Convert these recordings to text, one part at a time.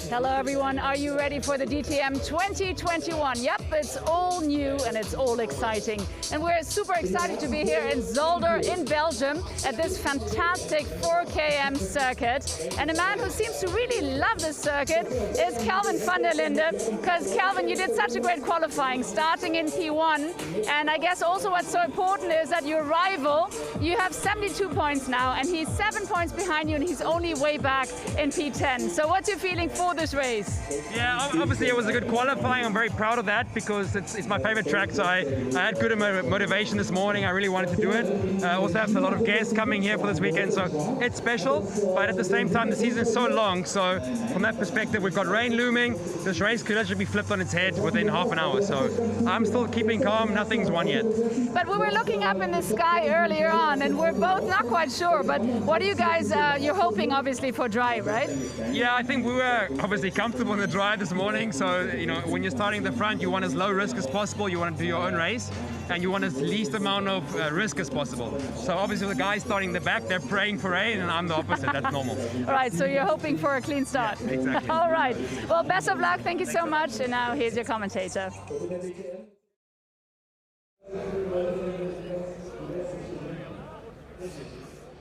Hello everyone, are you ready for the DTM 2021? Yep, it's all new and it's all exciting. And we're super excited to be here in Zolder in Belgium at this fantastic 4km circuit. And a man who seems to really love this circuit is Kelvin Van Der Linde. Because Kelvin, you did such a great qualifying, starting in P1. And I guess also what's so important is that your rival, you have 72 points now, and he's 7 points behind you, and he's only way back in P10. So what's your feeling for this race? Yeah, obviously it was a good qualifying. I'm very proud of that because it's my favorite track. So I had good motivation this morning. I really wanted to do it. I also have a lot of guests coming here for this weekend, so it's special. But at the same time, the season is so long. So from that perspective, we've got rain looming. This race could actually be flipped on its head within half an hour. So I'm still keeping calm. Nothing's won yet. But we were looking up in the sky earlier on, and we're both not quite sure. But what do you guys? You're hoping obviously for dry, right? Yeah, I think we were obviously comfortable in the dry this morning. So, you know, when you're starting the front, you want as low risk as possible. You want to do your own race, and you want as least amount of risk as possible. So obviously the guys starting the back, they're praying for rain, and I'm the opposite. That's normal. All right, so you're hoping for a clean start. Yeah, exactly. All right. Well, best of luck. Thank you so much. And now here's your commentator.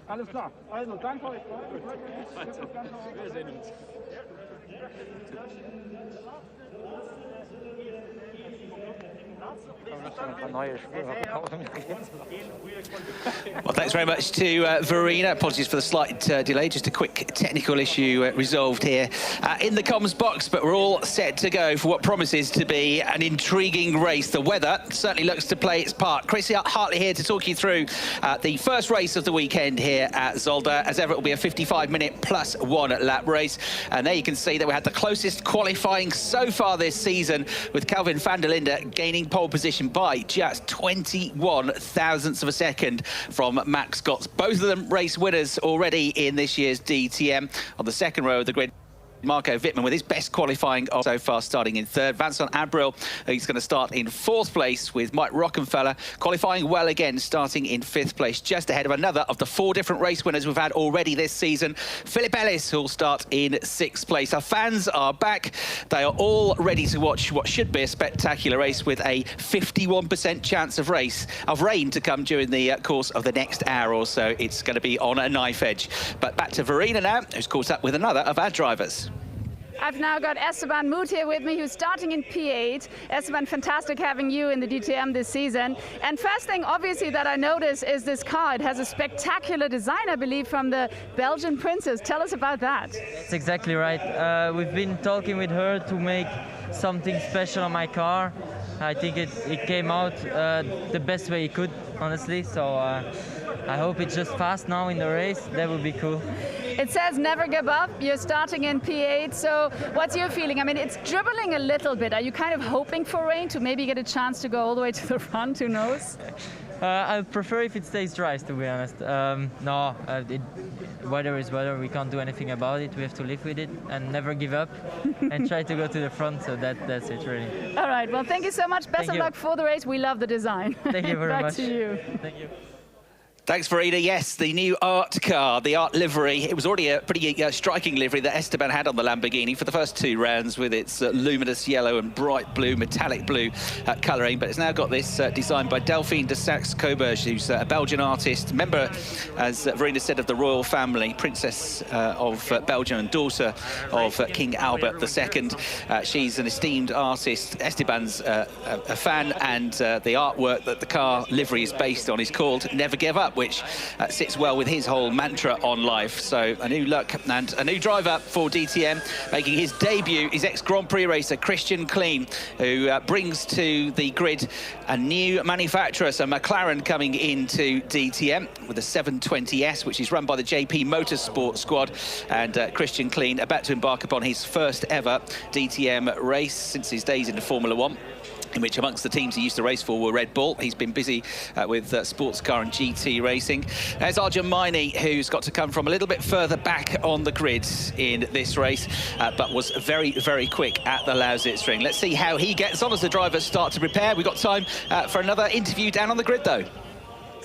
Alles klar. Also, danke euch. Wir sehen uns. Well, thanks very much to Verena. Apologies for the slight delay. Just a quick technical issue resolved here in the comms box, but we're all set to go for what promises to be an intriguing race. The weather certainly looks to play its part. Chris Hartley here to talk you through the first race of the weekend here at Zolder. As ever, it will be a 55-minute plus 1 lap race. And there you can see that we had the closest qualifying so far this season, with Kelvin Van Der Linde gaining pole position by just 21 thousandths of a second from Max Scott. Both of them race winners already in this year's DTM. On the second row of the grid, Marco Wittmann with his best qualifying so far, starting in third. Vincent Abril, he's going to start in fourth place, with Mike Rockenfeller qualifying well again, starting in fifth place, just ahead of another of the 4 different race winners we've had already this season, Philip Ellis, who'll start in sixth place. Our fans are back. They are all ready to watch what should be a spectacular race, with a 51% chance of rain to come during the course of the next hour or so. It's going to be on a knife edge. But back to Verena now, who's caught up with another of our drivers. I've now got Esteban Moot here with me, who's starting in P8. Esteban, fantastic having you in the DTM this season. And first thing, obviously, that I notice is this car. It has a spectacular design, I believe, from the Belgian princess. Tell us about that. That's exactly right. We've been talking with her to make something special on my car. I think it came out the best way it could, honestly. So I hope it's just fast now in the race. That would be cool. It says never give up. You're starting in P8, so what's your feeling? I mean, it's dribbling a little bit. Are you kind of hoping for rain to maybe get a chance to go all the way to the front? Who knows? I prefer if it stays dry, to be honest. Weather is weather. We can't do anything about it. We have to live with it and never give up and try to go to the front. So that's it, really. All right. Well, thank you so much. Best of luck for the race. We love the design. Thank you very much. Back to you. Thank you. Thanks, Verena. Yes, the new art car, the art livery. It was already a pretty striking livery that Esteban had on the Lamborghini for the first 2 rounds, with its luminous yellow and bright blue, metallic blue colouring. But it's now got this design by Delphine de Saxe-Coburg, who's a Belgian artist, member, as Verena said, of the royal family, princess of Belgium and daughter of King Albert II. She's an esteemed artist. Esteban's a fan, and the artwork that the car livery is based on is called Never Give Up, which sits well with his whole mantra on life. So a new look and a new driver for DTM, making his debut, his ex-Grand Prix racer Christian Klein, who brings to the grid a new manufacturer, so McLaren coming into DTM with a 720S, which is run by the JP Motorsport squad. And Christian Klein about to embark upon his first ever DTM race since his days in the Formula 1. In which amongst the teams he used to race for were Red Bull. He's been busy with sports car and GT racing. There's Arjun Maini, who's got to come from a little bit further back on the grid in this race, but was very, very quick at the Lausitz-Ring. Let's see how he gets on as the drivers start to prepare. We've got time for another interview down on the grid, though.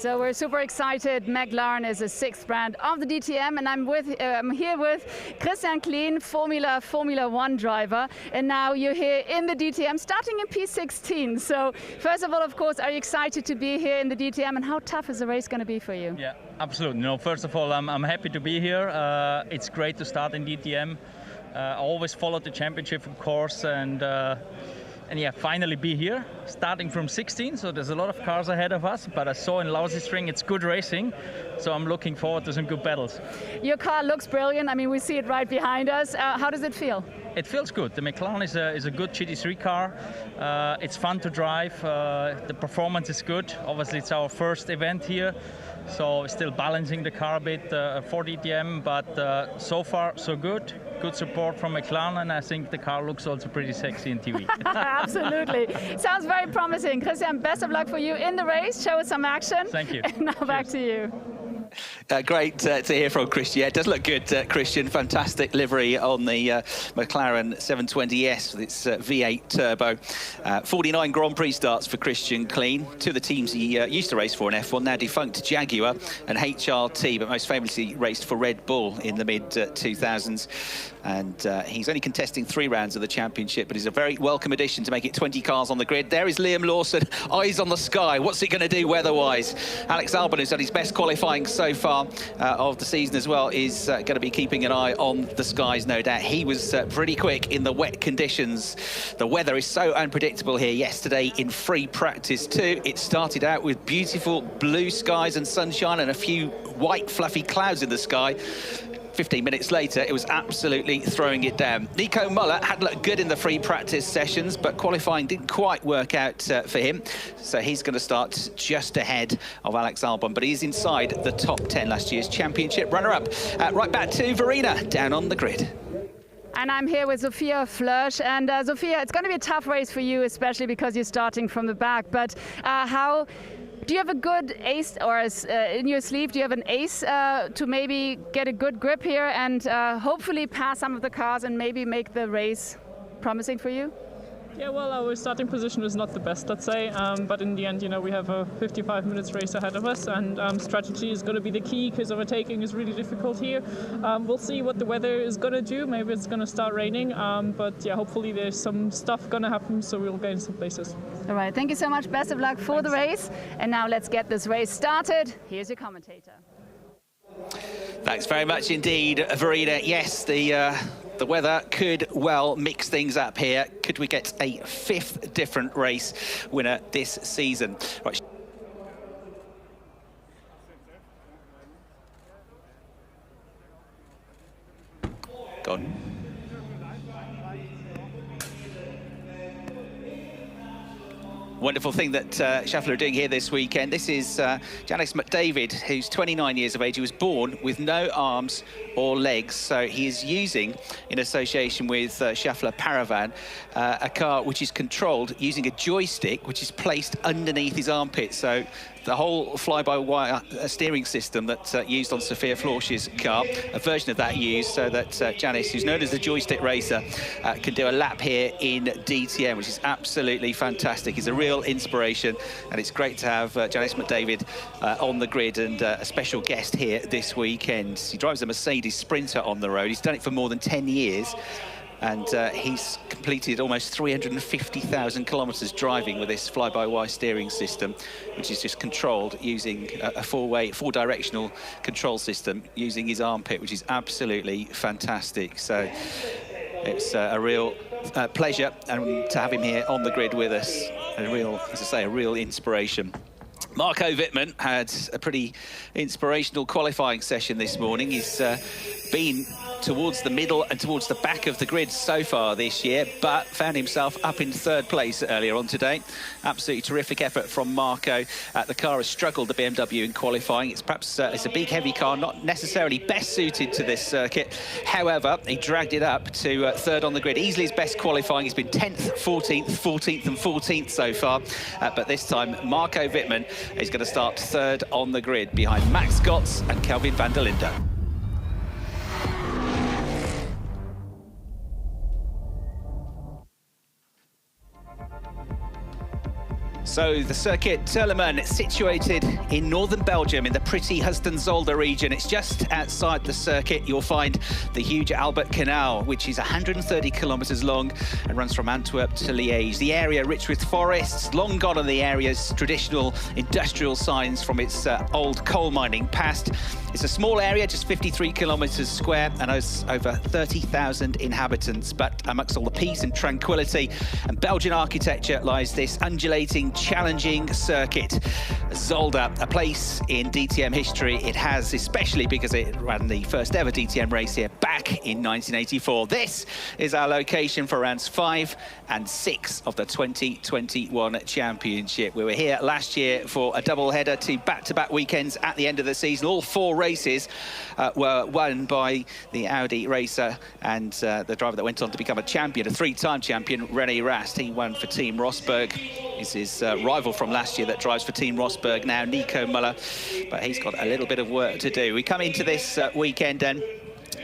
So we're super excited. McLaren is the 6th brand of the DTM, and I'm here with Christian Klein, Formula One driver, and now you're here in the DTM, starting in P16. So first of all, of course, are you excited to be here in the DTM, and how tough is the race going to be for you? Yeah, absolutely. No, first of all, I'm happy to be here. It's great to start in DTM. I always followed the championship, of course, and yeah, finally be here, starting from 16, so there's a lot of cars ahead of us, but I saw in Lousy String it's good racing, so I'm looking forward to some good battles. Your car looks brilliant. I mean, we see it right behind us. How does it feel? It feels good. The McLaren is a good GT3 car. It's fun to drive. The performance is good. Obviously, it's our first event here, so still balancing the car a bit for DTM, but so far so good. Good support from McLaren, and I think the car looks also pretty sexy in TV. Absolutely. Sounds very promising. Christian, best of luck for you in the race. Show us some action. Thank you. And now Cheers. Back to you. Great to hear from Christian. Yeah, it does look good, Christian. Fantastic livery on the McLaren 720S with its V8 turbo. 49 Grand Prix starts for Christian Klein. Two of the teams he used to race for in F1, now defunct Jaguar and HRT, but most famously raced for Red Bull in the mid-2000s. And he's only contesting 3 rounds of the championship, but he's a very welcome addition to make it 20 cars on the grid. There is Liam Lawson, eyes on the sky. What's it going to do weather-wise? Alex Alban, who's had his best qualifying so far of the season as well, is going to be keeping an eye on the skies, no doubt. He was pretty quick in the wet conditions. The weather is so unpredictable here. Yesterday in free practice too, it started out with beautiful blue skies and sunshine and a few white fluffy clouds in the sky. 15 minutes later, it was absolutely throwing it down. Nico Muller had looked good in the free practice sessions, but qualifying didn't quite work out for him. So he's going to start just ahead of Alex Albon, but he's inside the top 10 last year's championship runner-up. Right back to Verena down on the grid. And I'm here with Sophia Flörsch. And Sophia, it's going to be a tough race for you, especially because you're starting from the back. But do you have a good ace, or in your sleeve, do you have an ace to maybe get a good grip here and hopefully pass some of the cars and maybe make the race promising for you? Yeah, well, our starting position was not the best, let's say, but in the end, you know, we have a 55 minutes race ahead of us, and strategy is going to be the key because overtaking is really difficult here. We'll see what the weather is going to do. Maybe it's going to start raining, but yeah, hopefully there's some stuff going to happen, so we'll gain some places. All right, thank you so much. Best of luck for the race. And now let's get this race started. Here's your commentator. Thanks very much indeed, Verena. Yes, the weather could well mix things up here. Could we get a 5th different race winner this season? Right. Gone. Wonderful thing that Schaeffler are doing here this weekend. This is Janice McDavid, who's 29 years of age. He was born with no arms or legs, so he is using, in association with Schaeffler Paravan, a car which is controlled using a joystick which is placed underneath his armpit. So the whole fly-by-wire steering system that's used on Sophia Flörsch's car, a version of that used so that Janice, who's known as the joystick racer, can do a lap here in DTM, which is absolutely fantastic. He's a real inspiration, and it's great to have Janice McDavid on the grid and a special guest here this weekend. He drives a Mercedes Sprinter on the road. He's done it for more than 10 years. And he's completed almost 350,000 kilometres driving with this fly-by-wire steering system, which is just controlled using a four-directional control system using his armpit, which is absolutely fantastic. So it's a real pleasure to have him here on the grid with us. A real, as I say, a real inspiration. Marco Wittmann had a pretty inspirational qualifying session this morning. He's been towards the middle and towards the back of the grid so far this year, but found himself up in 3rd place earlier on today. Absolutely terrific effort from Marco. The car has struggled, the BMW, in qualifying. It's perhaps it's a big, heavy car, not necessarily best suited to this circuit. However, he dragged it up to 3rd on the grid. Easily his best qualifying. He's been 10th, 14th, 14th and 14th so far. But this time, Marco Wittmann is going to start 3rd on the grid behind Max Gotts and Kelvin Van Der Linde. So So the circuit Terleman, situated in northern Belgium in the pretty Zolder region. It's just outside the circuit. You'll find the huge Albert Canal, which is 130 kilometers long and runs from Antwerp to Liège. The area rich with forests, long gone are the area's traditional industrial signs from its old coal mining past. It's a small area, just 53 kilometers square, and has over 30,000 inhabitants. But amongst all the peace and tranquility and Belgian architecture lies this undulating, challenging circuit. Zolder, a place in DTM history. It has, especially because it ran the first ever DTM race here back in 1984. This is our location for rounds 5 and 6 of the 2021 championship. We were here last year for a double header, 2 back-to-back weekends at the end of the season. All 4 races were won by the Audi racer and the driver that went on to become a champion, a 3-time champion, René Rast. He won for Team Rosberg. Is his rival from last year that drives for Team Rosberg now, Nico Muller, but he's got a little bit of work to do. We come into this weekend then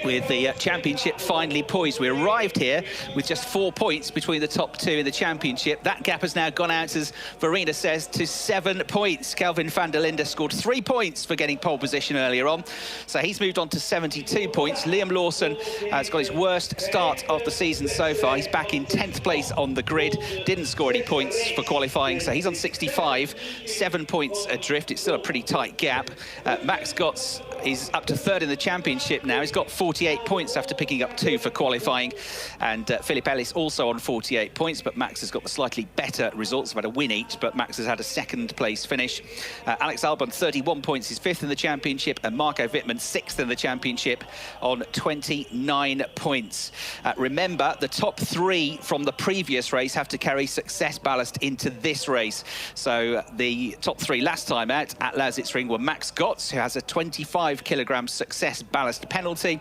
with the championship finally poised. We arrived here with just 4 points between the top 2 in the championship. That gap has now gone out, as Verena says, to 7 points. Kelvin Van Der Linde scored 3 points for getting pole position earlier on, so he's moved on to 72 points. Liam Lawson has got his worst start of the season so far. He's back in 10th place on the grid, didn't score any points for qualifying, so he's on 65, 7 points adrift. It's still a pretty tight gap. Max Gotts is up to 3rd in the championship now. He's got 48 points after picking up 2 for qualifying, and Philip Ellis also on 48 points, but Max has got the slightly better results. They've had a win each, but Max has had a 2nd place finish. Alex Alban, 31 points, is 5th in the championship, and Marco Wittmann 6th in the championship on 29 points. Remember, the top 3 from the previous race have to carry success ballast into this race. So the top 3 last time out at Lausitzring were Max Gotts, who has a 25 kilogram success ballast penalty.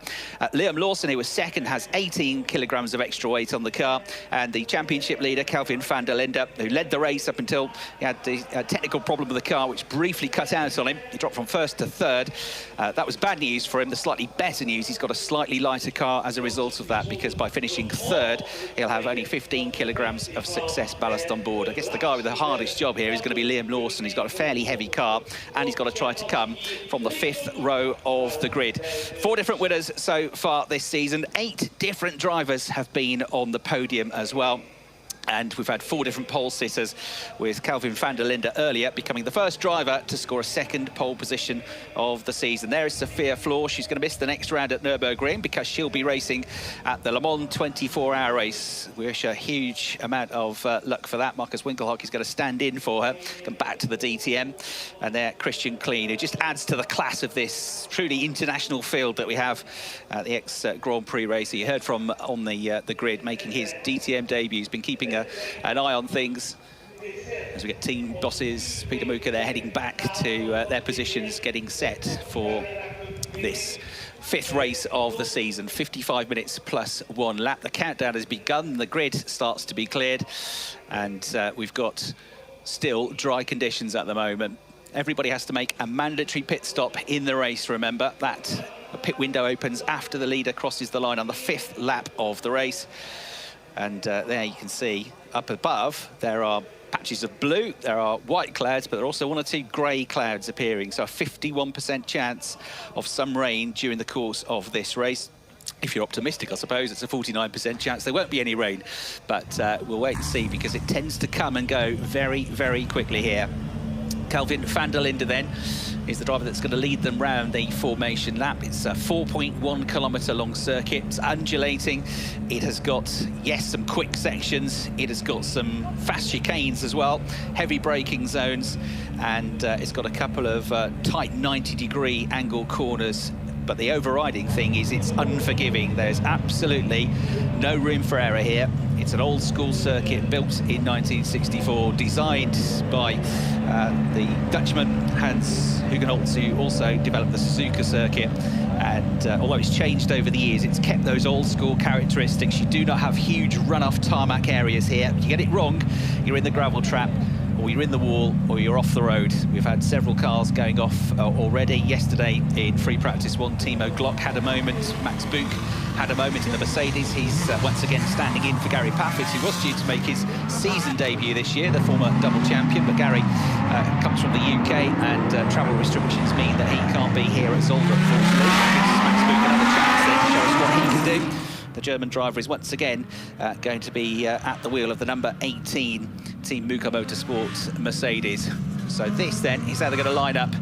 Liam Lawson, who was 2nd, has 18 kilograms of extra weight on the car, and the championship leader Kelvin Van Der Linde, who led the race up until he had the technical problem with the car, which briefly cut out on him. He dropped from 1st to 3rd. That was bad news for him. The slightly better news, he's got a slightly lighter car as a result of that, because by finishing 3rd, he'll have only 15 kilograms of success ballast on board. I guess the guy with the hardest job here is going to be Liam Lawson. He's got a fairly heavy car, and he's got to try to come from the 5th row of the grid. 4 different winners so far this season. 8 different drivers have been on the podium as well. And we've had 4 different pole sitters, with Kelvin Van Der Linde earlier becoming the first driver to score a 2nd pole position of the season. There is Sophia Floor. She's going to miss the next round at Nürburgring because she'll be racing at the Le Mans 24-hour race. We wish a huge amount of luck for that. Marcus Winkelhock is going to stand in for her, come back to the DTM. And there, Christian Kleen, who just adds to the class of this truly international field that we have at the ex-Grand Prix racer. You heard from on the grid, making his DTM debut. He's been keeping an eye on things as we get team bosses Peter Muka there heading back to their positions, getting set for this 5th race of the season. 55 minutes plus 1 lap. The countdown has begun. The grid starts to be cleared, and we've got still dry conditions at the moment. Everybody has to make a mandatory pit stop in the race, remember. That pit window opens after the leader crosses the line on the 5th lap of the race. And there you can see up above there are patches of blue, there are white clouds, but there are also 1 or 2 grey clouds appearing. So a 51% chance of some rain during the course of this race. If you're optimistic, I suppose it's a 49% chance there won't be any rain. But we'll wait and see, because it tends to come and go very, very quickly here. Kelvin Van Der Linde then is the driver that's going to lead them round the formation lap. It's a 4.1 kilometre long circuit. It's undulating. It has got, yes, some quick sections. It has got some fast chicanes as well, heavy braking zones, and it's got a couple of tight 90-degree angle corners. But the overriding thing is it's unforgiving. There's absolutely no room for error here. It's an old school circuit built in 1964, designed by the Dutchman Hans Hugenholtz, who also developed the Suzuka circuit. And although it's changed over the years, it's kept those old school characteristics. You do not have huge runoff tarmac areas here. If you get it wrong, you're in the gravel trap. or you're in the wall, or you're off the road. We've had several cars going off already. Yesterday in free practice one, Timo Glock had a moment, Max Buch had a moment in the Mercedes. He's once again standing in for Gary Paffett, who was due to make his season debut this year, the former double champion, but Gary comes from the UK, and travel restrictions mean that he can't be here at Zolder, unfortunately. Gives Max Buch another chance then to show us what he can do. The German driver is once again going to be at the wheel of the number 18 Team Muka Motorsport Mercedes. So this then is how they're going to line up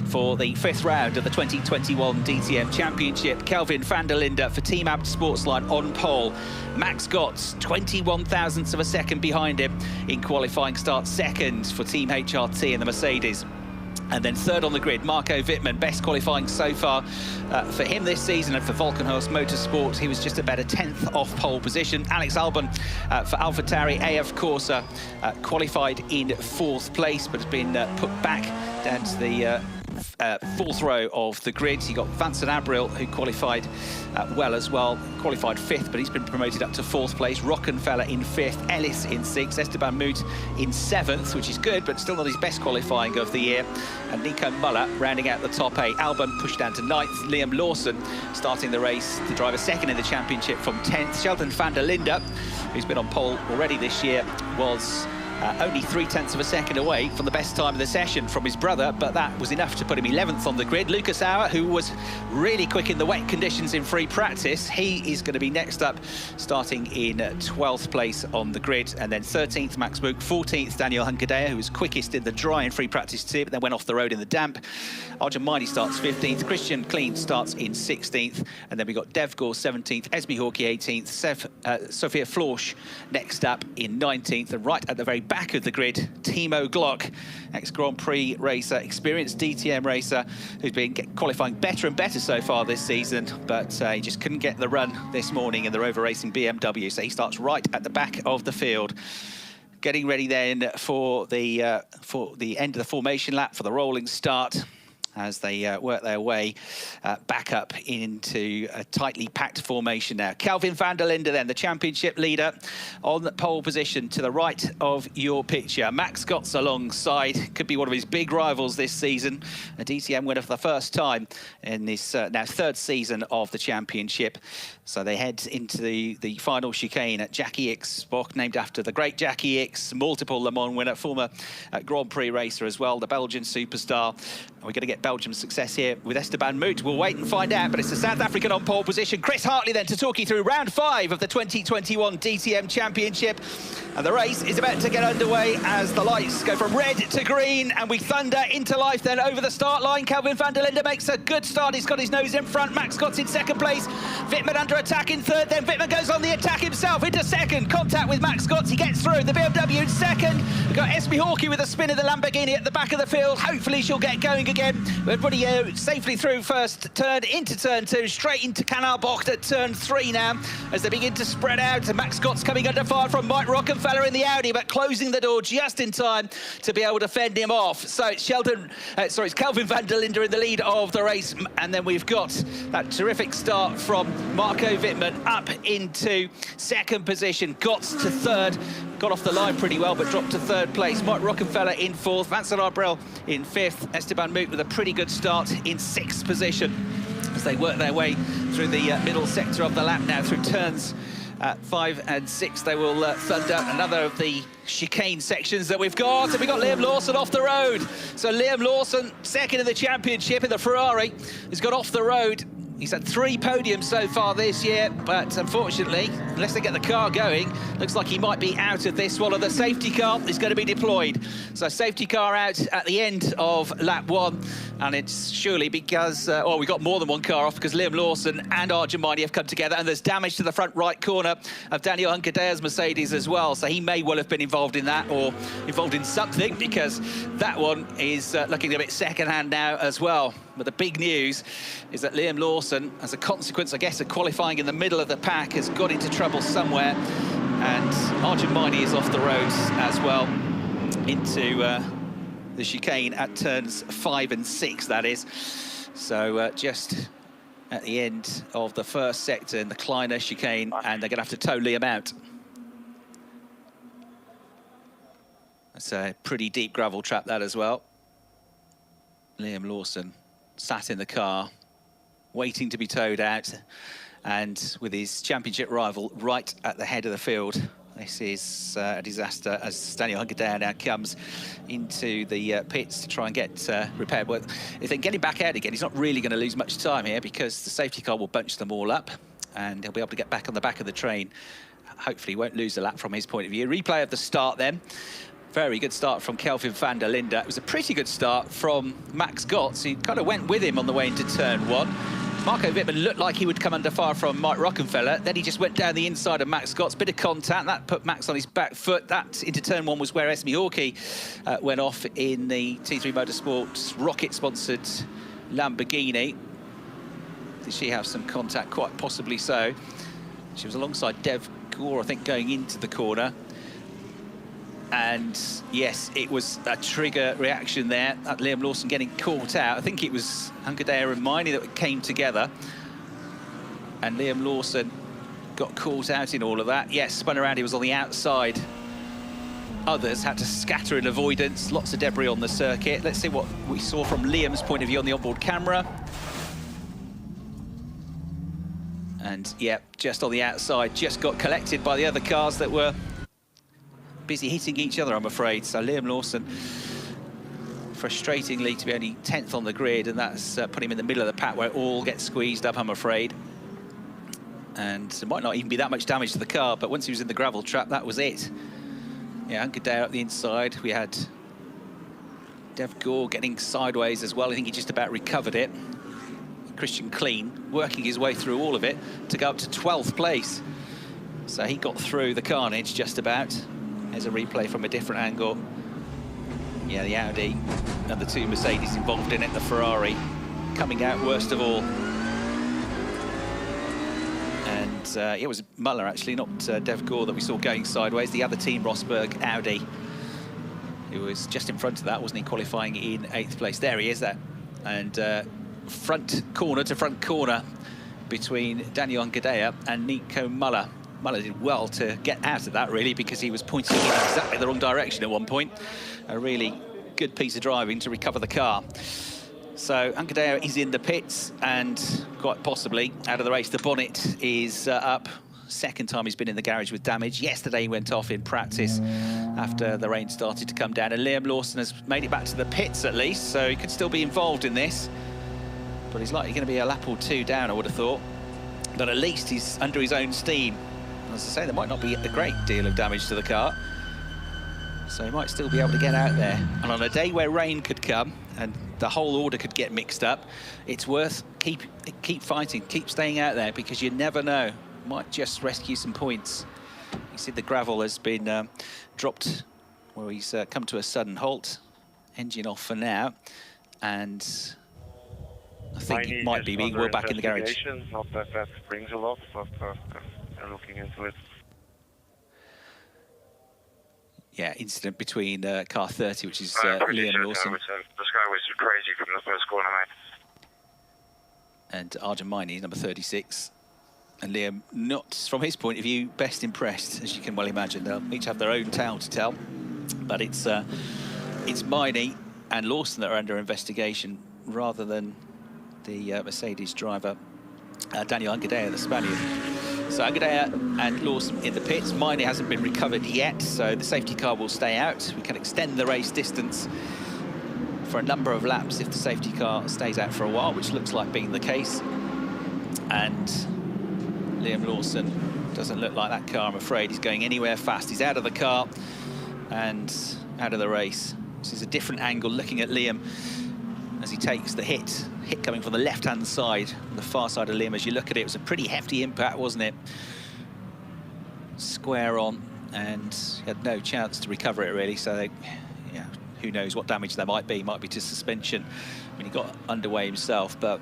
for the 5th round of the 2021 DTM Championship. Kelvin Van Der Linde for Team Abt Sportsline on pole. Max Gotts 21 thousandths of a second behind him in qualifying start, second for Team HRT in the Mercedes. And then third on the grid, Marco Wittmann, best qualifying so far for him this season, and for Volkenhorst Motorsport, he was just about a 10th off pole position. Alex Alban for AlphaTauri AF Corsa qualified in 4th place, but has been put back down to the 4th row of the grid. You got Vincent Abril, who qualified well as well, qualified 5th, but he's been promoted up to 4th place. Rockenfeller in 5th, Ellis in 6th, Esteban Moot in 7th, which is good, but still not his best qualifying of the year. And Nico Muller rounding out the top 8. Alban pushed down to 9th. Liam Lawson starting the race, the driver second in the championship from 10th. Kelvin Van Der Linde, who's been on pole already this year, was only 0.3 of a second away from the best time of the session from his brother, but that was enough to put him 11th on the grid. Lucas Auer, who was really quick in the wet conditions in free practice, he is going to be next up, starting in 12th place on the grid. And then 13th, Max Buch, 14th, Daniel Hunkadea, who was quickest in the dry in free practice too, but then went off the road in the damp. Arjun Maini starts 15th, Christian Klein starts in 16th, and then we got Dev Gore 17th, Esme Hawkey 18th, Sophia Florsch next up in 19th, and right at the very back of the grid, Timo Glock, ex-Grand Prix racer, experienced DTM racer, who's been qualifying better and better so far this season, but he just couldn't get the run this morning in the Rover Racing BMW, so he starts right at the back of the field. Getting ready then for the end of the formation lap, for the rolling start, as they work their way back up into a tightly packed formation now. Kelvin Van Der Linde then, the championship leader, on the pole position to the right of your picture. Max Gotts alongside, could be one of his big rivals this season. A DTM winner for the first time in this now 3rd season of the championship. So they head into the final chicane at Jackie Ixboch, named after the great Jackie Ix, multiple Le Mans winner, former Grand Prix racer as well, the Belgian superstar. We're going to get Belgium's success here with Esteban Moot. We'll wait and find out, but it's the South African on pole position. Chris Hartley then to talk you through round 5 of the 2021 DTM Championship. And the race is about to get underway as the lights go from red to green and we thunder into life then over the start line. Kelvin Van Der Linde makes a good start. He's got his nose in front. Max Gotts in 2nd place. Wittmann under attack in 3rd. Then Wittmann goes on the attack himself into 2nd. Contact with Max Gotts. He gets through. The BMW in 2nd. We've got Esme Hawkey with a spin of the Lamborghini at the back of the field. Hopefully she'll get going again. Everybody safely through first turn into turn 2, straight into Canal Bocht at turn 3 now as they begin to spread out. And Max Gotts coming under fire from Mike Rockenfeller in the Audi, but closing the door just in time to be able to fend him off. So it's it's Kelvin Van Der Linde in the lead of the race, and then we've got that terrific start from Marco Wittmann up into 2nd position. Gotts to 3rd. Got off the line pretty well, but dropped to 3rd place. Mike Rockenfeller in 4th. Vincent Abril in 5th. Esteban Moot with a pretty good start in 6th position as they work their way through the middle sector of the lap now, through turns 5 and 6. They will thunder another of the chicane sections that we've got. And we've got Liam Lawson off the road. So Liam Lawson, 2nd in the championship in the Ferrari, has got off the road. He's had 3 podiums so far this year, but unfortunately, unless they get the car going, looks like he might be out of this one. The safety car is going to be deployed. So safety car out at the end of lap 1, and it's surely because, we've got more than one car off because Liam Lawson and Arjun Maini have come together, and there's damage to the front right corner of Daniel Hunkadea's Mercedes as well. So he may well have been involved in that, or involved in something, because that one is looking a bit second-hand now as well. But the big news is that Liam Lawson, as a consequence, I guess, of qualifying in the middle of the pack, has got into trouble somewhere. And Arjun Maini is off the road as well into the chicane at turns 5 and 6, that is. So just at the end of the first sector in the Kleiner chicane, and they're going to have to tow Liam out. That's a pretty deep gravel trap, that as well. Liam Lawson sat in the car, waiting to be towed out, and with his championship rival right at the head of the field. This is a disaster as Daniel Hunkedaer now comes into the pits to try and get repaired. Well, if they can get him back out again, he's not really going to lose much time here, because the safety car will bunch them all up and he'll be able to get back on the back of the train. Hopefully he won't lose a lap from his point of view. Replay of the start then. Very good start from Kelvin Van Der Linde. It was a pretty good start from Max Gotts. He kind of went with him on the way into turn 1. Marco Wittmann looked like he would come under fire from Mike Rockenfeller. Then he just went down the inside of Max Gotts. Bit of contact. That put Max on his back foot. That into turn 1 was where Esme Hawkey went off in the T3 Motorsports Rocket-sponsored Lamborghini. Did she have some contact? Quite possibly so. She was alongside Dev Gore, I think, going into the corner. And yes, it was a trigger reaction there. Liam Lawson getting caught out. I think it was Hunkedaer and Miney that came together. And Liam Lawson got caught out in all of that. Yes, spun around, he was on the outside. Others had to scatter in avoidance. Lots of debris on the circuit. Let's see what we saw from Liam's point of view on the onboard camera. And yeah, just on the outside, just got collected by the other cars that were busy hitting each other, I'm afraid. So Liam Lawson, frustratingly, to be only 10th on the grid, and that's put him in the middle of the pack where it all gets squeezed up, I'm afraid. And there might not even be that much damage to the car, but once he was in the gravel trap, that was it. Yeah, Hunkedaer up the inside. We had Dev Gore getting sideways as well. I think he just about recovered it. Christian Clean working his way through all of it to go up to 12th place. So he got through the carnage just about. There's a replay from a different angle. Yeah, the Audi and the 2 Mercedes involved in it, the Ferrari coming out worst of all. And it was Muller, actually, not Dev Gore, that we saw going sideways. The other team, Rosberg Audi, who was just in front of that, wasn't he, qualifying in 8th place? There he is, there. And front corner to front corner between Daniel Hunkedaer and Nico Muller. Muller did well to get out of that, really, because he was pointing in exactly the wrong direction at one point. A really good piece of driving to recover the car. So Hunkedaer is in the pits and quite possibly out of the race. The bonnet is up. Second time he's been in the garage with damage. Yesterday he went off in practice after the rain started to come down. And Liam Lawson has made it back to the pits at least, so he could still be involved in this. But he's likely going to be a lap or 2 down, I would have thought. But at least he's under his own steam. As I say, there might not be a great deal of damage to the car, so he might still be able to get out there. And on a day where rain could come and the whole order could get mixed up, it's worth keep fighting, keep staying out there, because you never know. Might just rescue some points. You see the gravel has been dropped where he's come to a sudden halt. Engine off for now, and I think it might be being well back in the garage. Not that brings a lot, but they're looking into it. Yeah, incident between car 30, which is Liam Lawson. The sky was crazy from the first corner, mate. And Arjun Miney, number 36. And Liam, not from his point of view, best impressed, as you can well imagine. They'll each have their own tale to tell. But it's Miney and Lawson that are under investigation, rather than the Mercedes driver, Daniel Hunkedaer, the Spaniard. So Hunkedaer and Lawson in the pits. Miney hasn't been recovered yet, so the safety car will stay out. We can extend the race distance for a number of laps if the safety car stays out for a while, which looks like being the case. And Liam Lawson doesn't look like that car, I'm afraid. He's going anywhere fast. He's out of the car and out of the race. This is a different angle looking at Liam as he takes the hit coming from the left-hand side, the far side of Liam. As you look at it, it was a pretty hefty impact, wasn't it? Square on, and he had no chance to recover it, really. So, yeah, who knows what damage there might be. Might be to suspension when he got underway himself, but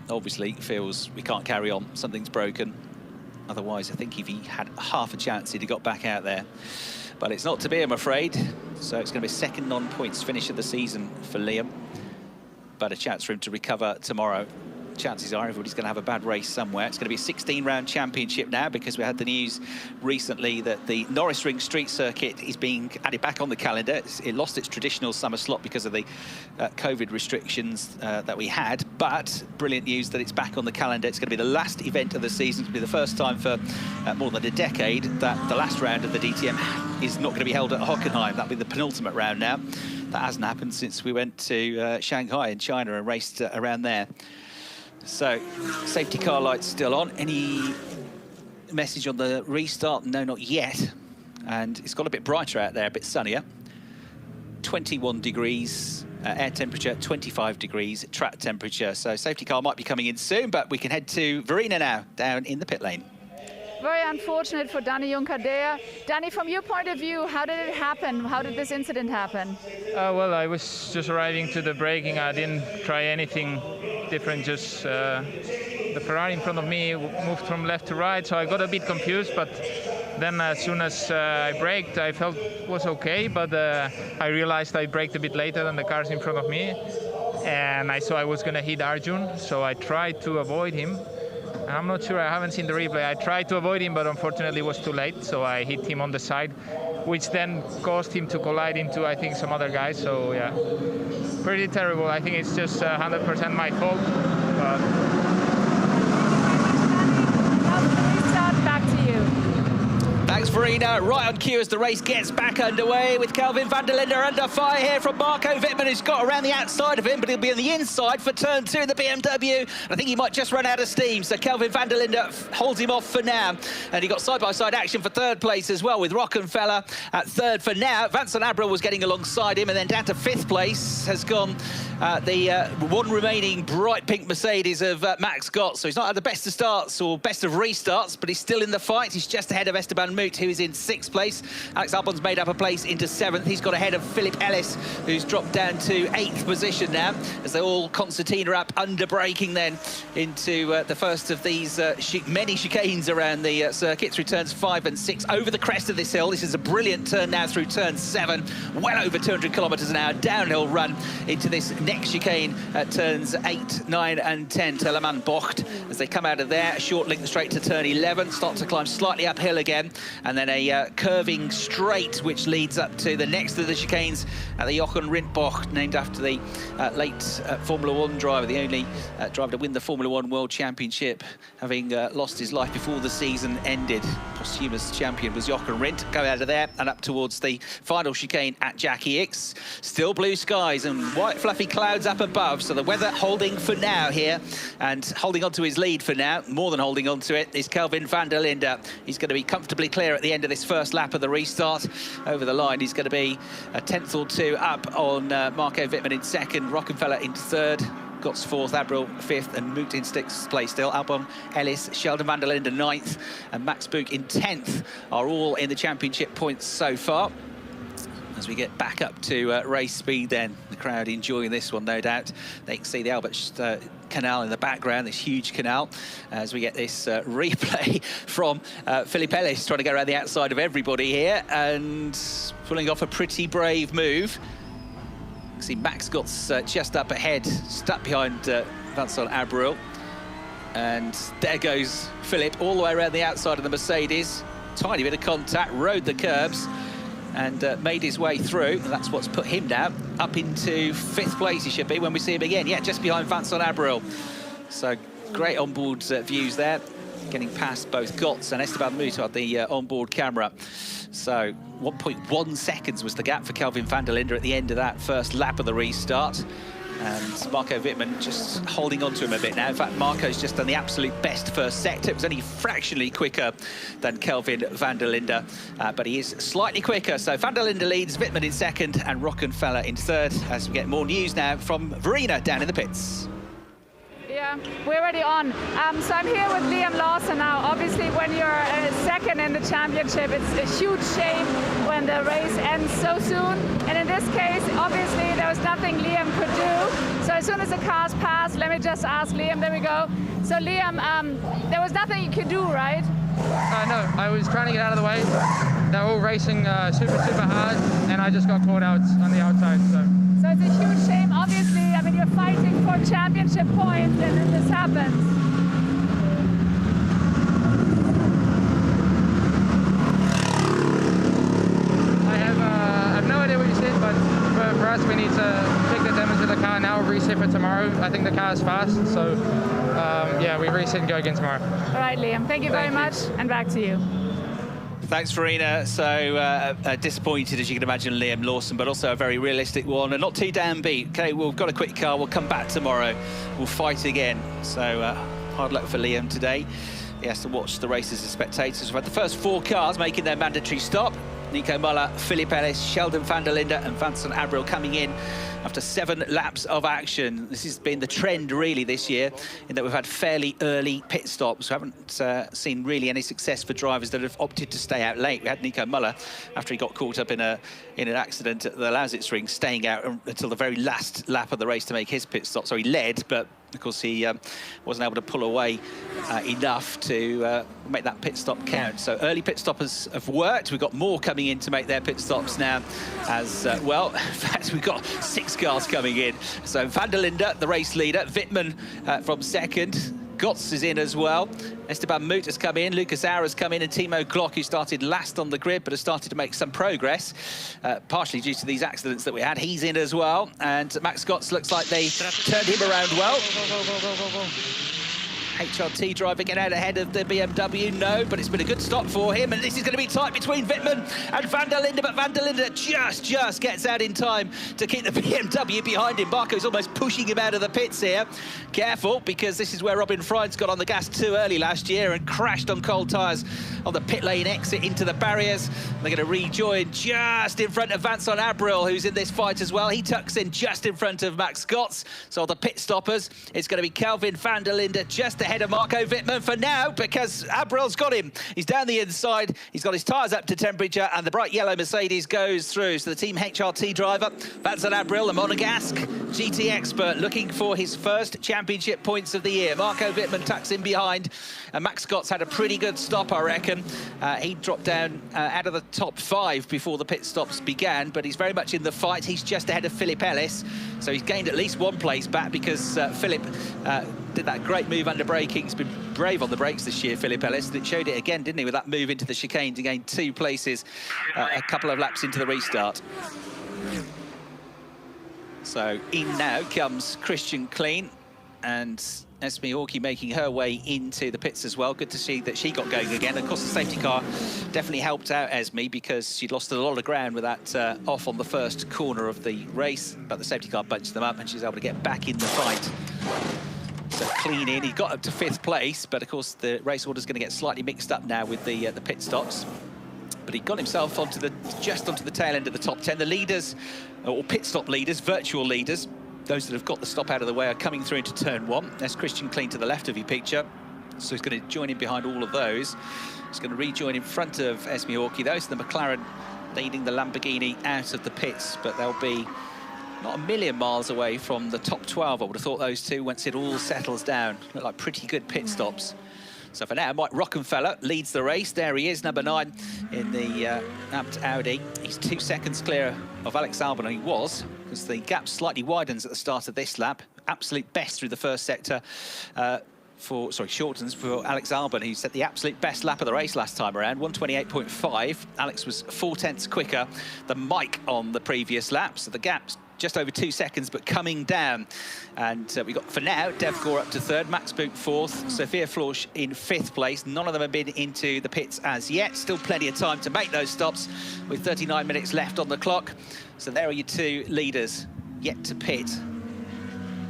obviously feels we can't carry on. Something's broken. Otherwise, I think if he had half a chance, he'd have got back out there. But it's not to be, I'm afraid. So it's going to be a second non-points finish of the season for Liam, but a chance for him to recover tomorrow. chances are everybody's going to have a bad race somewhere. It's going to be a 16-round championship now, because we had the news recently that the Norris Ring Street Circuit is being added back on the calendar. It lost its traditional summer slot because of the COVID restrictions that we had, but brilliant news that it's back on the calendar. It's going to be the last event of the season. It's going to be the first time for more than a decade that the last round of the DTM is not going to be held at Hockenheim. That'll be the penultimate round now. That hasn't happened since we went to Shanghai in China and raced around there. So, safety car lights still on. Any message on the restart? No, not yet. And it's got a bit brighter out there, a bit sunnier. 21 degrees air temperature, 25 degrees track temperature. So safety car might be coming in soon, but we can head to Verena now, down in the pit lane. Very unfortunate for Danny Juncker there. Danny, from your point of view, how did it happen? How did this incident happen? Well, I was just arriving to the braking. I didn't try anything different, just the Ferrari in front of me moved from left to right, so I got a bit confused, but then as soon as I braked, I felt it was okay, but I realized I braked a bit later than the cars in front of me, and I saw I was going to hit Arjun, so I tried to avoid him. I'm not sure, I haven't seen the replay. I tried to avoid him, but unfortunately it was too late, so I hit him on the side, which then caused him to collide into, I think, some other guys. So yeah, pretty terrible. I think it's just 100% my fault. But back to you. Thanks, Verena. Right on cue as the race gets back underway, with Kelvin Van Der Linde under fire here from Marco Wittmann, who's got around the outside of him, but he'll be on the inside for turn 2 in the BMW. And I think he might just run out of steam, so Kelvin Van Der Linde holds him off for now. And he got side-by-side action for 3rd place as well, with Rockenfeller at 3rd for now. Vincent Abril was getting alongside him, and then down to 5th place has gone the one remaining bright pink Mercedes of Max Gott. So he's not had the best of starts or best of restarts, but he's still in the fight. He's just ahead of Esteban Moot, who is in 6th place. Alex Albon's made up a place into 7th. He's got ahead of Philip Ellis, who's dropped down to 8th position now, as they all concertina up under braking then into the first of these many chicanes around the circuit through turns 5 and 6 over the crest of this hill. This is a brilliant turn now through turn 7, well over 200 kilometres an hour downhill run into this next chicane at turns 8, 9 and 10 to Le Mans Bocht. As they come out of there, a short link straight to turn 11, start to climb slightly uphill again, and then a curving straight which leads up to the next of the chicanes at the Jochen Rinpoch, named after the late Formula 1 driver, the only driver to win the Formula 1 World Championship, having lost his life before the season ended. Posthumous champion was Jochen Rindt. Go out of there and up towards the final chicane at Jackie X. Still blue skies and white fluffy clouds up above, so the weather holding for now here, and holding on to his lead for now, more than holding on to it, is Kelvin Van Der Linde. He's going to be comfortably clear at the end of this first lap of the restart. Over the line, he's going to be a 10th or 2 up on Marco Wittmann in 2nd, Rockenfeller in 3rd, Gott's 4th, Abril 5th, and Moot in 6th place still. Albon, Ellis, Sheldon Van Der Linde 9th, and Max Buch in 10th are all in the championship points so far. As we get back up to race speed then, the crowd enjoying this one, no doubt. They can see the Albert Canal in the background, this huge canal, as we get this replay from Philip Ellis trying to go around the outside of everybody here and pulling off a pretty brave move. You can see Max Gott's just up ahead, stuck behind Vincent Abril. And there goes Philip all the way around the outside of the Mercedes. Tiny bit of contact, rode the curbs, and made his way through. And that's what's put him now up into 5th place. He should be when we see him again. Yeah, just behind Vincent Abril. So great onboard views there, getting past both Gotts and Esteban Moot at the onboard camera. So 1.1 seconds was the gap for Kelvin Van Der Linde at the end of that first lap of the restart. And Marco Wittmann just holding on to him a bit now. In fact, Marco's just done the absolute best first sector. It was only fractionally quicker than Kelvin Van Der Linde, but he is slightly quicker. So Van Der Linde leads, Wittmann in 2nd, and Rockenfeller in 3rd, as we get more news now from Verena down in the pits. Yeah, we're already on. So I'm here with Liam Lawson now. Obviously, when you're 2nd in the championship, it's a huge shame when the race ends so soon. And in this case, obviously, there was nothing Liam could do. So as soon as the cars passed, let me just ask Liam, there we go. So Liam, there was nothing you could do, right? No, I was trying to get out of the way. They're all racing super hard, and I just got caught out on the outside. So it's a huge shame. Obviously, I mean, you're fighting for championship points and then this happens. I have no idea what you said, but for us we need to check the damage of the car now, reset for tomorrow. I think the car is fast, so yeah, we reset and go again tomorrow. All right, Liam, thank you very much, and back to you. Thanks, Farina. So disappointed, as you can imagine, Liam Lawson, but also a very realistic one and not too damn beat. Okay, we've got a quick car. We'll come back tomorrow. We'll fight again. So hard luck for Liam today. He has to watch the races as spectators. We've had the first 4 cars making their mandatory stop. Nico Muller, Philip Ellis, Kelvin Van Der Linde and Vincent Abril coming in after 7 laps of action. This has been the trend really this year, in that we've had fairly early pit stops. We haven't seen really any success for drivers that have opted to stay out late. We had Nico Muller, after he got caught up in an accident at the Lausitz ring, staying out until the very last lap of the race to make his pit stop. So he led, but of course he wasn't able to pull away enough to make that pit stop count. So early pit stoppers have worked. We've got more coming in to make their pit stops now as well. In fact, we've got 6 cars coming in. So Van Der Linde, the race leader, Wittmann from second. Gotts is in as well. Esteban Moot has come in, Lucas Auer has come in, and Timo Glock, who started last on the grid but has started to make some progress, partially due to these accidents that we had. He's in as well, and Max Gotts looks like they turned him around well. HRT driver get out ahead of the BMW? No, but it's been a good stop for him, and this is going to be tight between Wittmann and Van Der Linde, but Van Der Linde just gets out in time to keep the BMW behind him. Marco's almost pushing him out of the pits here. Careful, because this is where Robin Freins got on the gas too early last year and crashed on cold tyres on the pit lane exit into the barriers. They're going to rejoin just in front of Vincent Abril, who's in this fight as well. He tucks in just in front of Max Gotts. So the pit stoppers, it's going to be Kelvin Van Der Linde just ahead of Marco Wittmann for now, because Abril's got him. He's down the inside, he's got his tyres up to temperature, and the bright yellow Mercedes goes through. So the Team HRT driver, Vincent Abril, the Monegasque GT expert, looking for his first championship points of the year. Marco Wittmann tucks in behind, and Max Gotts had a pretty good stop, I reckon. He dropped down out of the top 5 before the pit stops began, but he's very much in the fight. He's just ahead of Philip Ellis, so he's gained at least 1 place back, because Philip did that great move under braking. He's been brave on the brakes this year, Philip Ellis, and it showed it again, didn't he, with that move into the chicane to gain 2 places a couple of laps into the restart. So in now comes Christian Klein, and Esme Hawkey making her way into the pits as well. Good to see that she got going again. Of course, the safety car definitely helped out Esme, because she'd lost a lot of ground with that off on the first corner of the race, but the safety car bunched them up and she's able to get back in the fight. So Clean in, he got up to 5th place, but of course the race order's going to get slightly mixed up now with the pit stops. But he got himself just onto the tail end of the top 10. The leaders, or pit stop leaders, virtual leaders, those that have got the stop out of the way, are coming through into turn 1. There's Christian Klein to the left of your picture. So he's going to join in behind all of those. He's going to rejoin in front of Esme Hawkey. Those are the McLaren leading the Lamborghini out of the pits, but they'll be not a million miles away from the top 12. I would have thought those two, once it all settles down. Look like pretty good pit stops. So for now, Mike Rockenfeller leads the race. There he is, number 9 in the Abt Audi. He's 2 seconds clear of Alex Alban, and he was, because the gap slightly widens at the start of this lap. Absolute best through the first sector shortens for Alex Alban, who set the absolute best lap of the race last time around, 128.5. Alex was 4/10 quicker than Mike on the previous lap, so the gap's just over 2 seconds, but coming down. And we got, for now, Dev Gore up to 3rd, Max Boot 4th, Sophia Florsch in 5th place. None of them have been into the pits as yet. Still plenty of time to make those stops with 39 minutes left on the clock. So there are your 2 leaders yet to pit.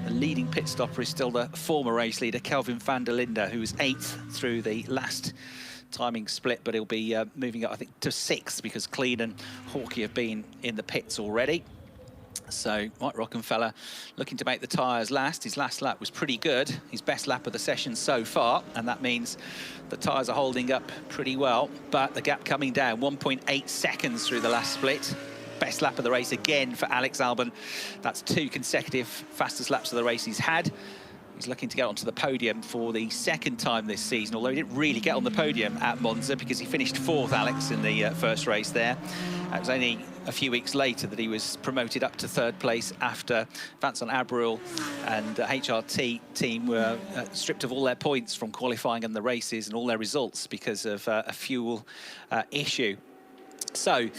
The leading pit stopper is still the former race leader, Kelvin Van Der Linde, who was 8th through the last timing split, but he'll be moving up, I think, to 6th, because Klein and Hawkey have been in the pits already. So Mike Rockenfeller looking to make the tyres last. His last lap was pretty good, his best lap of the session so far, and that means the tyres are holding up pretty well, but the gap coming down, 1.8 seconds through the last split. Best lap of the race again for Alex Alban. That's 2 consecutive fastest laps of the race he's had. He's looking to get onto the podium for the 2nd time this season, although he didn't really get on the podium at Monza because he finished 4th, Alex, in the first race there. It was only a few weeks later that he was promoted up to 3rd place after Vincent Abril and HRT team were stripped of all their points from qualifying and the races and all their results because of a fuel issue. So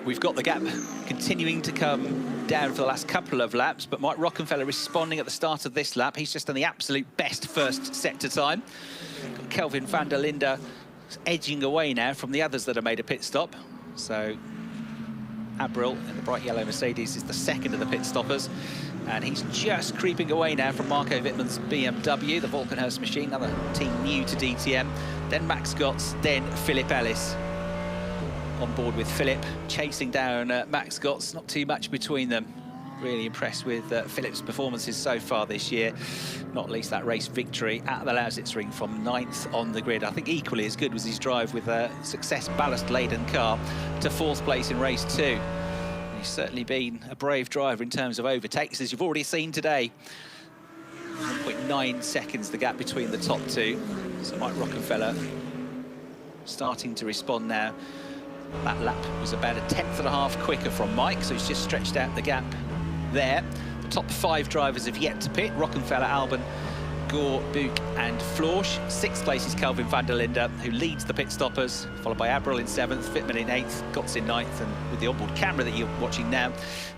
we've got the gap continuing to come down for the last couple of laps, but Mike Rockenfeller responding at the start of this lap. He's just done the absolute best first sector time. Got Kelvin Van Der Linde edging away now from the others that have made a pit stop. So Abril in the bright yellow Mercedes is the second of the pit stoppers, and he's just creeping away now from Marco Wittmann's BMW, the Volkenhurst machine, another team new to DTM. Then Max Gotts, then Philip Ellis. On board with Philip, chasing down Max Gotts, not too much between them. Really impressed with Philip's performances so far this year, not least that race victory at the Lausitzring from 9th on the grid. I think equally as good was his drive with a success ballast-laden car to 4th place in race 2. And he's certainly been a brave driver in terms of overtakes, as you've already seen today. 1.9 seconds the gap between the top two. So Mike Rockenfeller starting to respond now. That lap was about a 1/10.5 quicker from Mike, so he's just stretched out the gap there. The top 5 drivers have yet to pit: Rockenfeller, Alban, Gore, Buch and Florsch. 6th place is Kelvin Van Der Linde, who leads the pit stoppers, followed by Abril in 7th, Wittmann in 8th, Gotts in 9th, and with the onboard camera that you're watching now,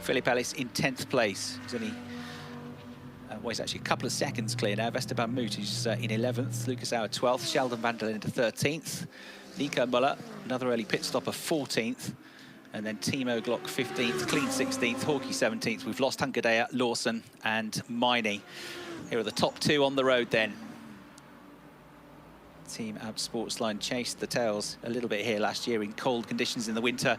Philip Ellis in 10th place. He's only well, he's actually a couple of seconds clear now. Esteban Moot is in 11th, Lucas Auer 12th, Sheldon Van Der Linde 13th, Nico Muller, another early pit stopper, 14th, and then Timo Glock 15th, Clean 16th, Hawkey 17th. We've lost Hungadea, Lawson and Miney. Here are the top 2 on the road then. Team Ab Sportsline chased the tails a little bit here last year in cold conditions in the winter.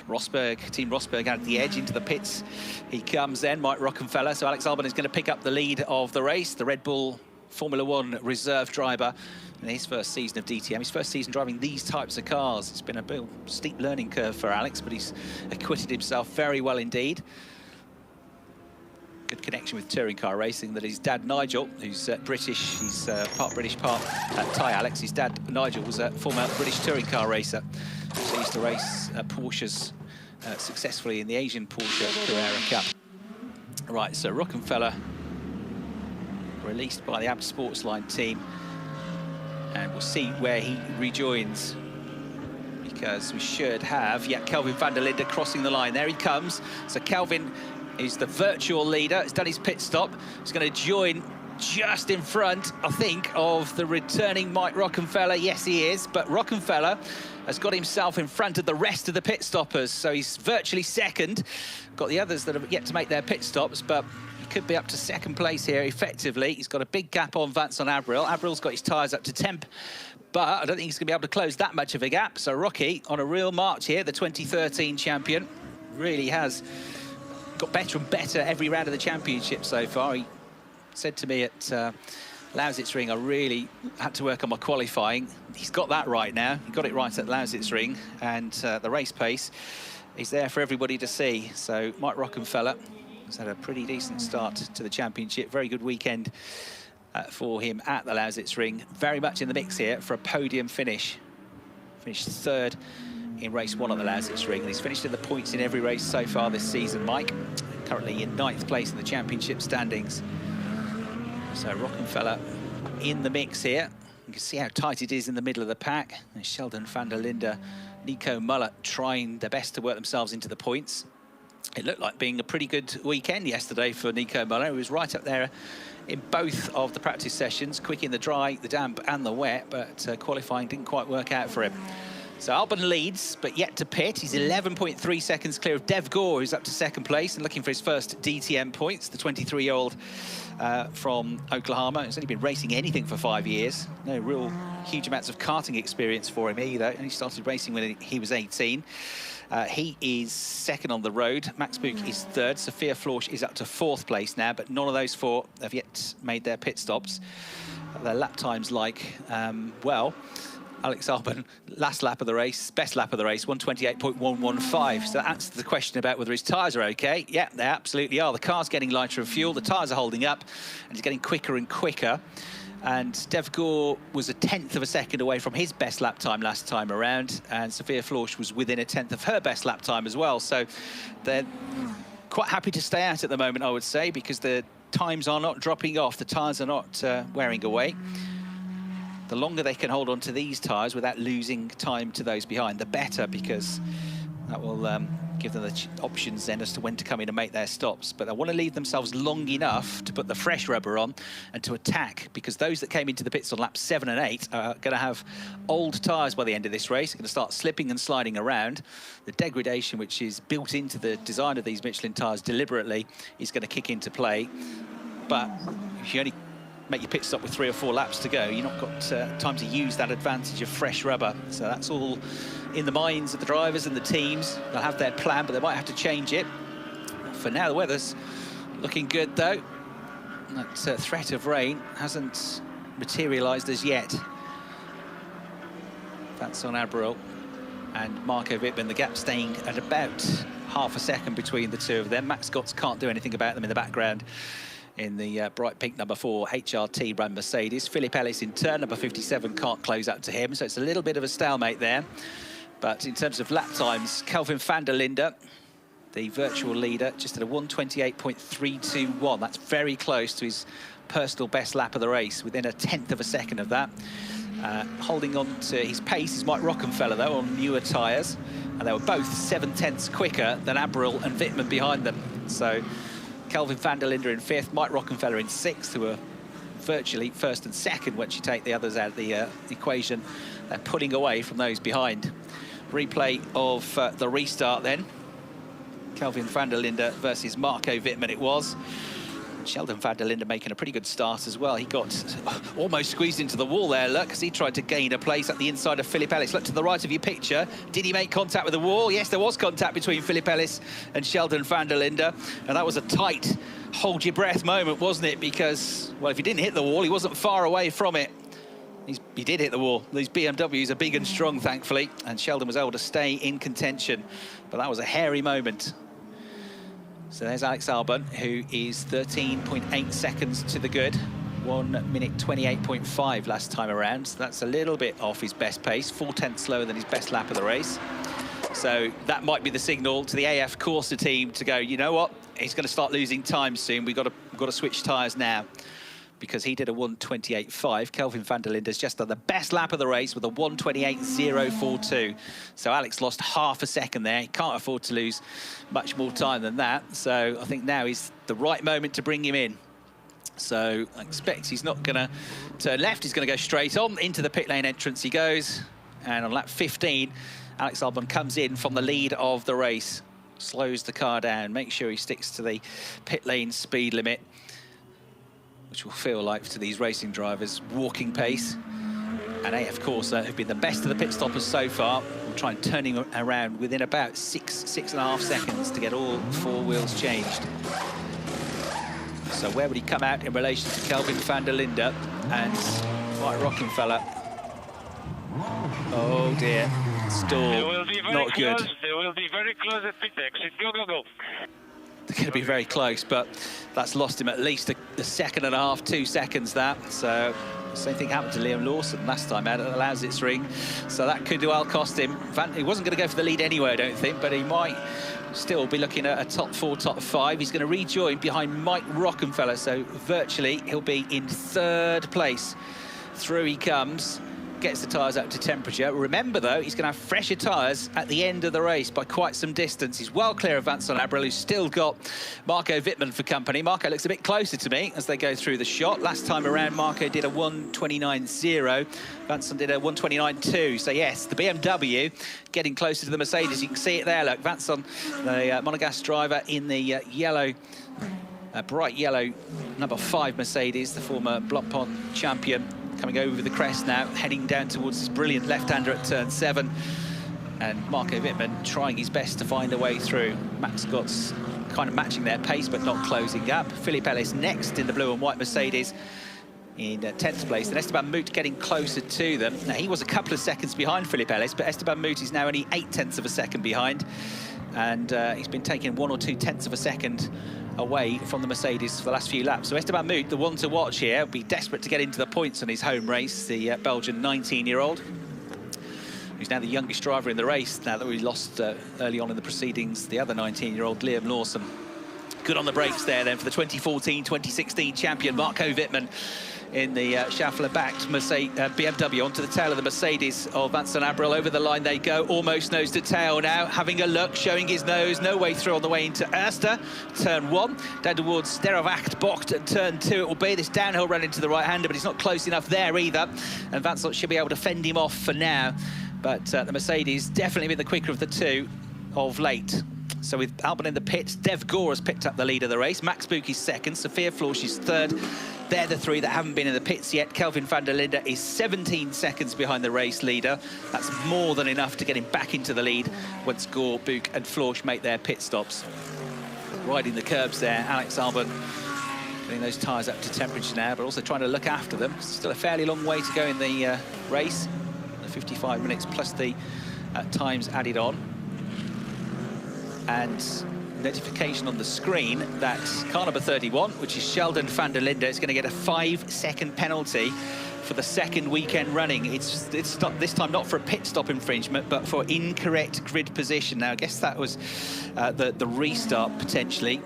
Team Rosberg had the edge into the pits. He comes then, Mike Rockenfeller. So Alex Alban is going to pick up the lead of the race. The Red Bull Formula One reserve driver in his first season of DTM, his first season driving these types of cars. It's been a bit steep learning curve for Alex, but he's acquitted himself very well indeed. Good connection with touring car racing, that his dad Nigel, who's British, he's part British, part Thai Alex. His dad Nigel was a former British touring car racer. So he used to race Porsches successfully in the Asian Porsche Carrera Cup. Right, so Rockenfeller released by the Ab Sportsline team, and we'll see where he rejoins, because we should have, yeah, Kelvin Van Der Linde crossing the line. There he comes. So Kelvin is the virtual leader. He's done his pit stop. He's going to join just in front, I think, of the returning Mike Rockenfeller. Yes, he is, but Rockenfeller has got himself in front of the rest of the pit stoppers, so he's virtually second. Got the others that have yet to make their pit stops, but he could be up to 2nd place here effectively. He's got a big gap on Vincent Abril. Abril's got his tyres up to temp, but I don't think he's going to be able to close that much of a gap. So Rocky on a real march here, the 2013 champion, really has got better and better every round of the championship so far. He said to me at Lausitzring, I really had to work on my qualifying. He's got that right now. He got it right at Lausitzring, and the race pace is there for everybody to see. So Mike Rockenfeller has had a pretty decent start to the championship. Very good weekend for him at the Lausitzring. Very much in the mix here for a podium finish. Finished 3rd in race 1 on the Lausitzring, and he's finished in the points in every race so far this season, Mike. Currently in 9th place in the championship standings. So Rockenfeller in the mix here. You can see how tight it is in the middle of the pack. And Sheldon Van Der Linde, Nico Muller trying their best to work themselves into the points. It looked like being a pretty good weekend yesterday for Nico Muller. He was right up there in both of the practice sessions, quick in the dry, the damp and the wet, but qualifying didn't quite work out for him. So Alban leads, but yet to pit. He's 11.3 seconds clear of Dev Gore, who's up to 2nd place and looking for his first DTM points. The 23-year-old from Oklahoma. He's only been racing anything for 5 years. No real huge amounts of karting experience for him either. And he started racing when he was 18. He is 2nd on the road. Max Buch is 3rd. Sophia Florsch is up to 4th place now, but none of those 4 have yet made their pit stops. Their lap times well, Alex Alban, last lap of the race, best lap of the race, 128.115. So that answers the question about whether his tyres are okay. Yeah, they absolutely are. The car's getting lighter of fuel, the tyres are holding up, and he's getting quicker and quicker. And Devgor was a 1/10 of a second away from his best lap time last time around, and Sophia Florsch was within a 1/10 of her best lap time as well. So they're quite happy to stay out at the moment, I would say, because the times are not dropping off, the tyres are not wearing away. The longer they can hold on to these tyres without losing time to those behind, the better, because that will give them the options then as to when to come in and make their stops. But they want to leave themselves long enough to put the fresh rubber on and to attack, because those that came into the pits on laps 7 and 8 are going to have old tyres by the end of this race. They're going to start slipping and sliding around. The degradation, which is built into the design of these Michelin tyres deliberately, is going to kick into play. But if you only make your pit stop with 3 or 4 laps to go, you've not got time to use that advantage of fresh rubber. So that's all in the minds of the drivers and the teams. They'll have their plan, but they might have to change it. For now, the weather's looking good, though. That threat of rain hasn't materialised as yet. That's on Abril and Marco Wittmann. The gap staying at about half a second between the two of them. Max Gotts can't do anything about them in the background. In the bright pink number 4 HRT brand Mercedes. Philip Ellis in turn, number 57, can't close up to him, so it's a little bit of a stalemate there. But in terms of lap times, Kelvin Van Der Linde, the virtual leader, just at a 1:28.321. That's very close to his personal best lap of the race, within a 1/10 of a second of that. Holding on to his pace is Mike Rockenfeller, though, on newer tyres. And they were both 7/10 quicker than Abril and Wittmann behind them. So Kelvin Van Der Linde in 5th, Mike Rockenfeller in 6th, who are virtually 1st and 2nd once you take the others out of the equation. They're pulling away from those behind. Replay of the restart then. Kelvin Van Der Linde versus Marco Wittmann it was. Sheldon Van Der Linde making a pretty good start as well. He got almost squeezed into the wall there, look, as he tried to gain a place at the inside of Philip Ellis. Look to the right of your picture. Did he make contact with the wall? Yes, there was contact between Philip Ellis and Sheldon Van Der Linde. And that was a tight, hold your breath moment, wasn't it? Because, well, if he didn't hit the wall, he wasn't far away from it. He did hit the wall. These BMWs are big and strong, thankfully. And Sheldon was able to stay in contention. But that was a hairy moment. So there's Alex Alban, who is 13.8 seconds to the good. 1:28.5 last time around. So that's a little bit off his best pace, 4/10 slower than his best lap of the race. So that might be the signal to the AF Corsa team to go, you know what, he's going to start losing time soon. We've got to switch tyres now. Because he did a 1:28.5. Kelvin Van Der Linde's just done the best lap of the race with a 1:28.042. So Alex lost half a second there. He can't afford to lose much more time than that. So I think now is the right moment to bring him in. So I expect he's not going to turn left. He's going to go straight on. Into the pit lane entrance he goes. And on lap 15, Alex Alban comes in from the lead of the race. Slows the car down. Makes sure he sticks to the pit lane speed limit, which will feel like to these racing drivers walking pace. And AF Corsa have been the best of the pit stoppers so far. We'll try and turn him around within about 6.5 seconds to get all 4 wheels changed. So where would he come out in relation to Kelvin Van Der Linde and Mike Rockenfeller? Oh dear, stall, not good. They will be very close at pit exit. Go, go, go. They're going to be very close, but that's lost him at least a 1.5, 2 seconds, that. So same thing happened to Liam Lawson last time out at the Lausitz ring. So that could well cost him. He wasn't going to go for the lead anyway, I don't think, but he might still be looking at a top 4, top 5. He's going to rejoin behind Mike Rockenfeller, so virtually he'll be in 3rd place. Through he comes. Gets the tyres up to temperature. Remember, though, he's going to have fresher tyres at the end of the race by quite some distance. He's well clear of Vincent Abril, who's still got Marco Wittmann for company. Marco looks a bit closer to me as they go through the shot. Last time around, Marco did a 1:29.0. Vincent did a 1:29.2. So, yes, the BMW getting closer to the Mercedes. You can see it there, look. Vincent, the Monegasque driver in the yellow, bright yellow number 5 Mercedes, the former Blancpain champion, coming over the crest now, heading down towards this brilliant left-hander at turn 7. And Marco Wittmann trying his best to find a way through. Max Gotts kind of matching their pace, but not closing up. Philip Ellis next in the blue and white Mercedes in 10th place. And Esteban Moot getting closer to them. Now, he was a couple of seconds behind Philip Ellis, but Esteban Moot is now only 0.8 of a second behind. and he's been taking 1 or 2 tenths of a second away from the Mercedes for the last few laps. So Esteban Muth, the one to watch here, will be desperate to get into the points on his home race, the Belgian 19-year-old, who's now the youngest driver in the race, now that we lost early on in the proceedings the other 19-year-old, Liam Lawson. Good on the brakes there then for the 2014-2016 champion, Marco Wittmann, in the Schaeffler-backed BMW onto the tail of the Mercedes of Vincent Abril. Over the line they go, almost nose to tail now, having a look, showing his nose, no way through on the way into Erster, turn 1, down towards Sterovac Bocht at turn 2 it will be. This downhill run into the right-hander, but he's not close enough there either, and Vincent should be able to fend him off for now, but the Mercedes definitely been the quicker of the two of late. So with Alban in the pits, Dev Gore has picked up the lead of the race. Max Buch is second, Sophia Florsch is third. They're the three that haven't been in the pits yet. Kelvin Van Der Linde is 17 seconds behind the race leader. That's more than enough to get him back into the lead once Gore, Buch and Florsch make their pit stops. Riding the curbs there, Alex Alban getting those tyres up to temperature now, but also trying to look after them. Still a fairly long way to go in the race. The 55 minutes plus the times added on. And notification on the screen that car number 31, which is Sheldon Van Der Linde, is going to get a 5-second penalty for the second weekend running. It's not this time not for a pit stop infringement, but for incorrect grid position. Now I guess that was the restart potentially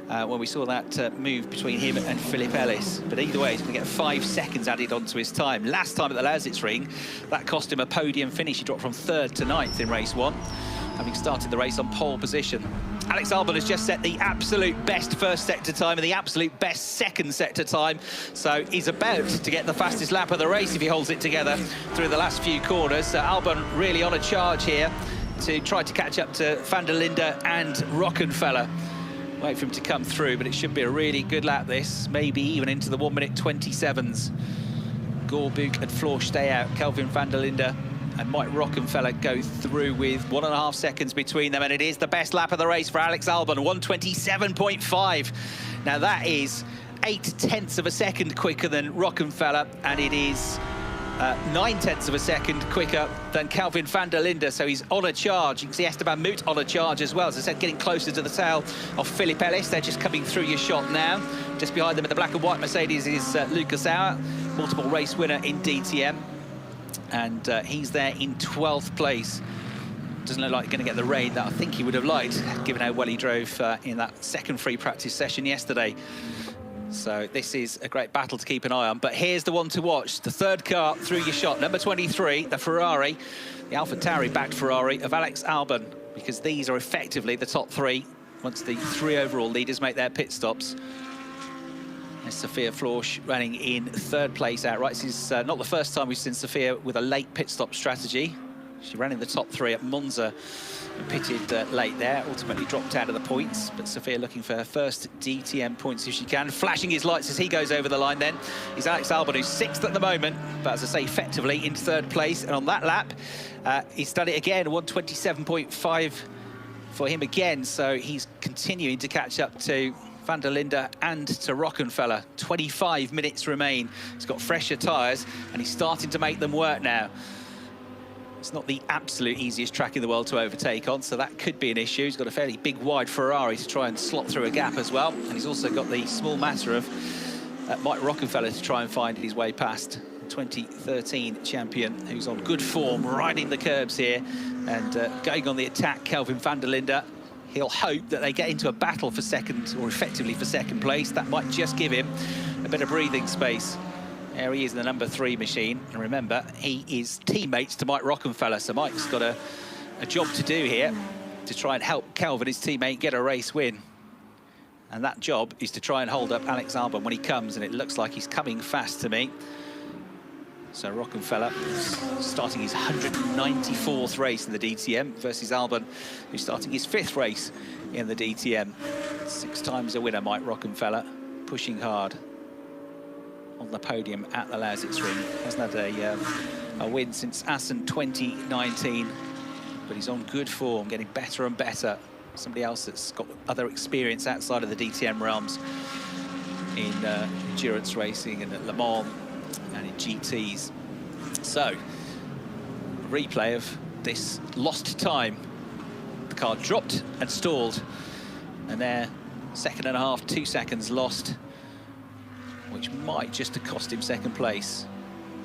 when we saw that move between him and Philip Ellis. But either way, he's going to get 5 seconds added onto his time. Last time at the Lausitzring, that cost him a podium finish. He dropped from 3rd to 9th in race 1. Having started the race on pole position. Alex Alban has just set the absolute best first sector time and the absolute best second sector time. So he's about to get the fastest lap of the race if he holds it together through the last few corners. Alban really on a charge here to try to catch up to Van Der Linde and Rockenfeller. Wait for him to come through, but it should be a really good lap this, maybe even into the 1 minute 27s. Gore, Buch and Florsch stay out. Kelvin Van Der Linde and Mike Rockenfeller go through with 1.5 seconds between them, and it is the best lap of the race for Alex Alban, 1:27.5. Now that is 8 tenths of a second quicker than Rockenfeller, and it is 9 tenths of a second quicker than Kelvin Van Der Linde, so he's on a charge. You can see Esteban Muth on a charge as well. As I said, getting closer to the tail of Philip Ellis. They're just coming through your shot now. Just behind them in the black and white Mercedes is Lucas Auer, multiple race winner in DTM. And he's there in 12th place. Doesn't look like going to get the rain that I think he would have liked, given how well he drove in that second free practice session yesterday. So this is a great battle to keep an eye on. But here's the one to watch, the third car through your shot, number 23, the Ferrari, the AlphaTauri-backed Ferrari of Alex Alban, because these are effectively the top three once the 3 overall leaders make their pit stops. There's Sophia Florsch running in 3rd place outright. This is not the first time we've seen Sophia with a late pit stop strategy. She ran in the top 3 at Monza and pitted late there, ultimately dropped out of the points. But Sophia looking for her first DTM points if she can. Flashing his lights as he goes over the line then is Alex Alban, who's 6th at the moment, but as I say, effectively in 3rd place. And on that lap, he's done it again, 1:27.5 for him again. So he's continuing to catch up to Van Der Linde and to Rockenfeller. 25 minutes remain. He's got fresher tyres and he's starting to make them work now. It's not the absolute easiest track in the world to overtake on, so that could be an issue. He's got a fairly big, wide Ferrari to try and slot through a gap as well. And he's also got the small matter of Mike Rockenfeller to try and find his way past. 2013 champion who's on good form, riding the curbs here and going on the attack, Kelvin Van Der Linde. He'll hope that they get into a battle for second, or effectively for second place. That might just give him a bit of breathing space. There he is in the number 3 machine. And remember, he is teammates to Mike Rockenfeller. So Mike's got a job to do here to try and help Kelvin, his teammate, get a race win. And that job is to try and hold up Alex Alban when he comes, and it looks like he's coming fast to me. So Rockenfeller starting his 194th race in the DTM versus Alban, who's starting his 5th race in the DTM. 6 times a winner, Mike Rockenfeller, pushing hard on the podium at the Lausitzring. Hasn't had a win since Assen 2019, but he's on good form, getting better and better. Somebody else that's got other experience outside of the DTM realms in endurance racing and at Le Mans and in GTs. So, replay of this lost time. The car dropped and stalled. And there, 2.5 seconds, 2 seconds lost, which might just have cost him second place.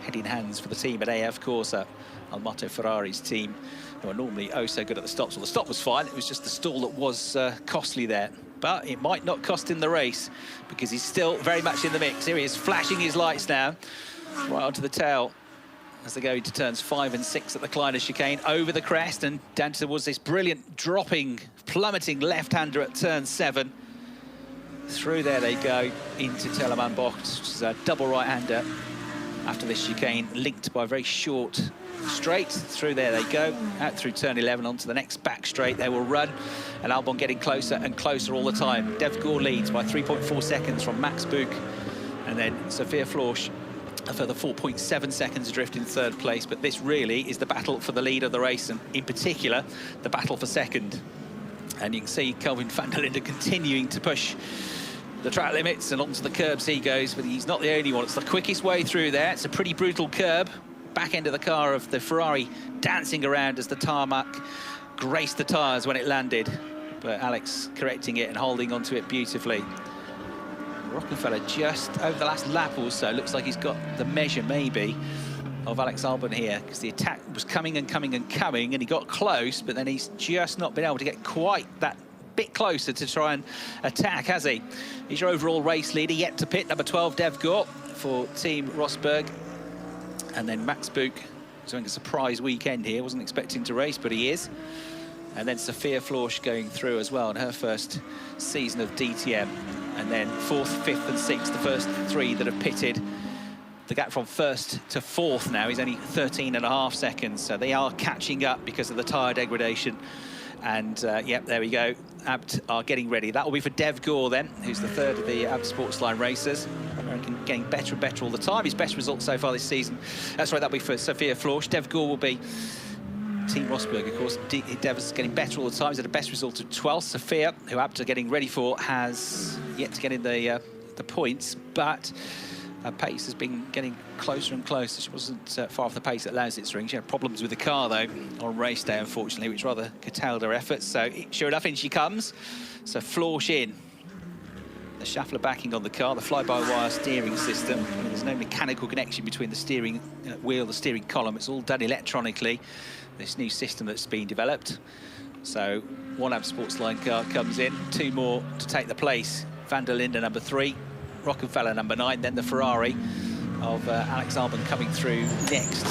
Head in hands for the team at AF Corsa, Almato Ferrari's team, who are normally oh so good at the stops. Well, the stop was fine, it was just the stall that was costly there. But it might not cost him the race, because he's still very much in the mix. Here he is, flashing his lights now, right onto the tail, as they go into turns 5 and 6 at the Kleiner chicane, over the crest and down towards this brilliant dropping, plummeting left-hander at turn 7. Through there they go into Telemann-Bocht, which is a double right-hander after this chicane, linked by a very short straight. Through there they go, out through turn 11 onto the next back straight they will run, and Alban getting closer and closer all the time. Dev Gore leads by 3.4 seconds from Max Buch, and then Sophia Florsch a further 4.7 seconds adrift in third place. But this really is the battle for the lead of the race, and in particular the battle for second. And you can see Kelvin Van Der Linde continuing to push the track limits, and onto the curbs he goes, but he's not the only one. It's the quickest way through there. It's a pretty brutal curb. Back end of the car of the Ferrari dancing around as the tarmac graced the tyres when it landed. But Alex correcting it and holding onto it beautifully. Rockenfeller just over the last lap or so, looks like he's got the measure maybe of Alex Alban here, because the attack was coming and coming and coming, and he got close, but then he's just not been able to get quite that bit closer to try and attack, has he? He's your overall race leader, yet to pit, number 12, Dev Gore for Team Rosberg. And then Max Buch, who's having a surprise weekend here, wasn't expecting to race, but he is. And then Sophia Florsch going through as well in her first season of DTM. And then 4th, 5th and 6th, the first 3 that have pitted. The gap from 1st to 4th now is only 13.5 seconds, so they are catching up because of the tyre degradation. And yep, there we go. Abt are getting ready. That will be for Dev Gore then, who's the 3rd of the Abt Sportsline racers. American getting better and better all the time. His best result so far this season. That's right, that'll be for Sophia Florsch. Dev Gore will be Team Rosberg, of course. Dev is getting better all the time. He's had a best result of 12th. Sophia, who Abt are getting ready for, has yet to get in the points, but her pace has been getting closer and closer. She wasn't far off the pace at Lausitzring. She had problems with the car, though, on race day, unfortunately, which rather curtailed her efforts. So, sure enough, in she comes. So, Florsch in. The Schaeffler backing on the car, the fly-by-wire steering system. I mean, there's no mechanical connection between the steering wheel, the steering column. It's all done electronically, this new system that's been developed. So, one Abt Sportsline car comes in, 2 more to take the place. Van der Linde, number 3. Rockenfeller, number 9, then the Ferrari of Alex Alban coming through next.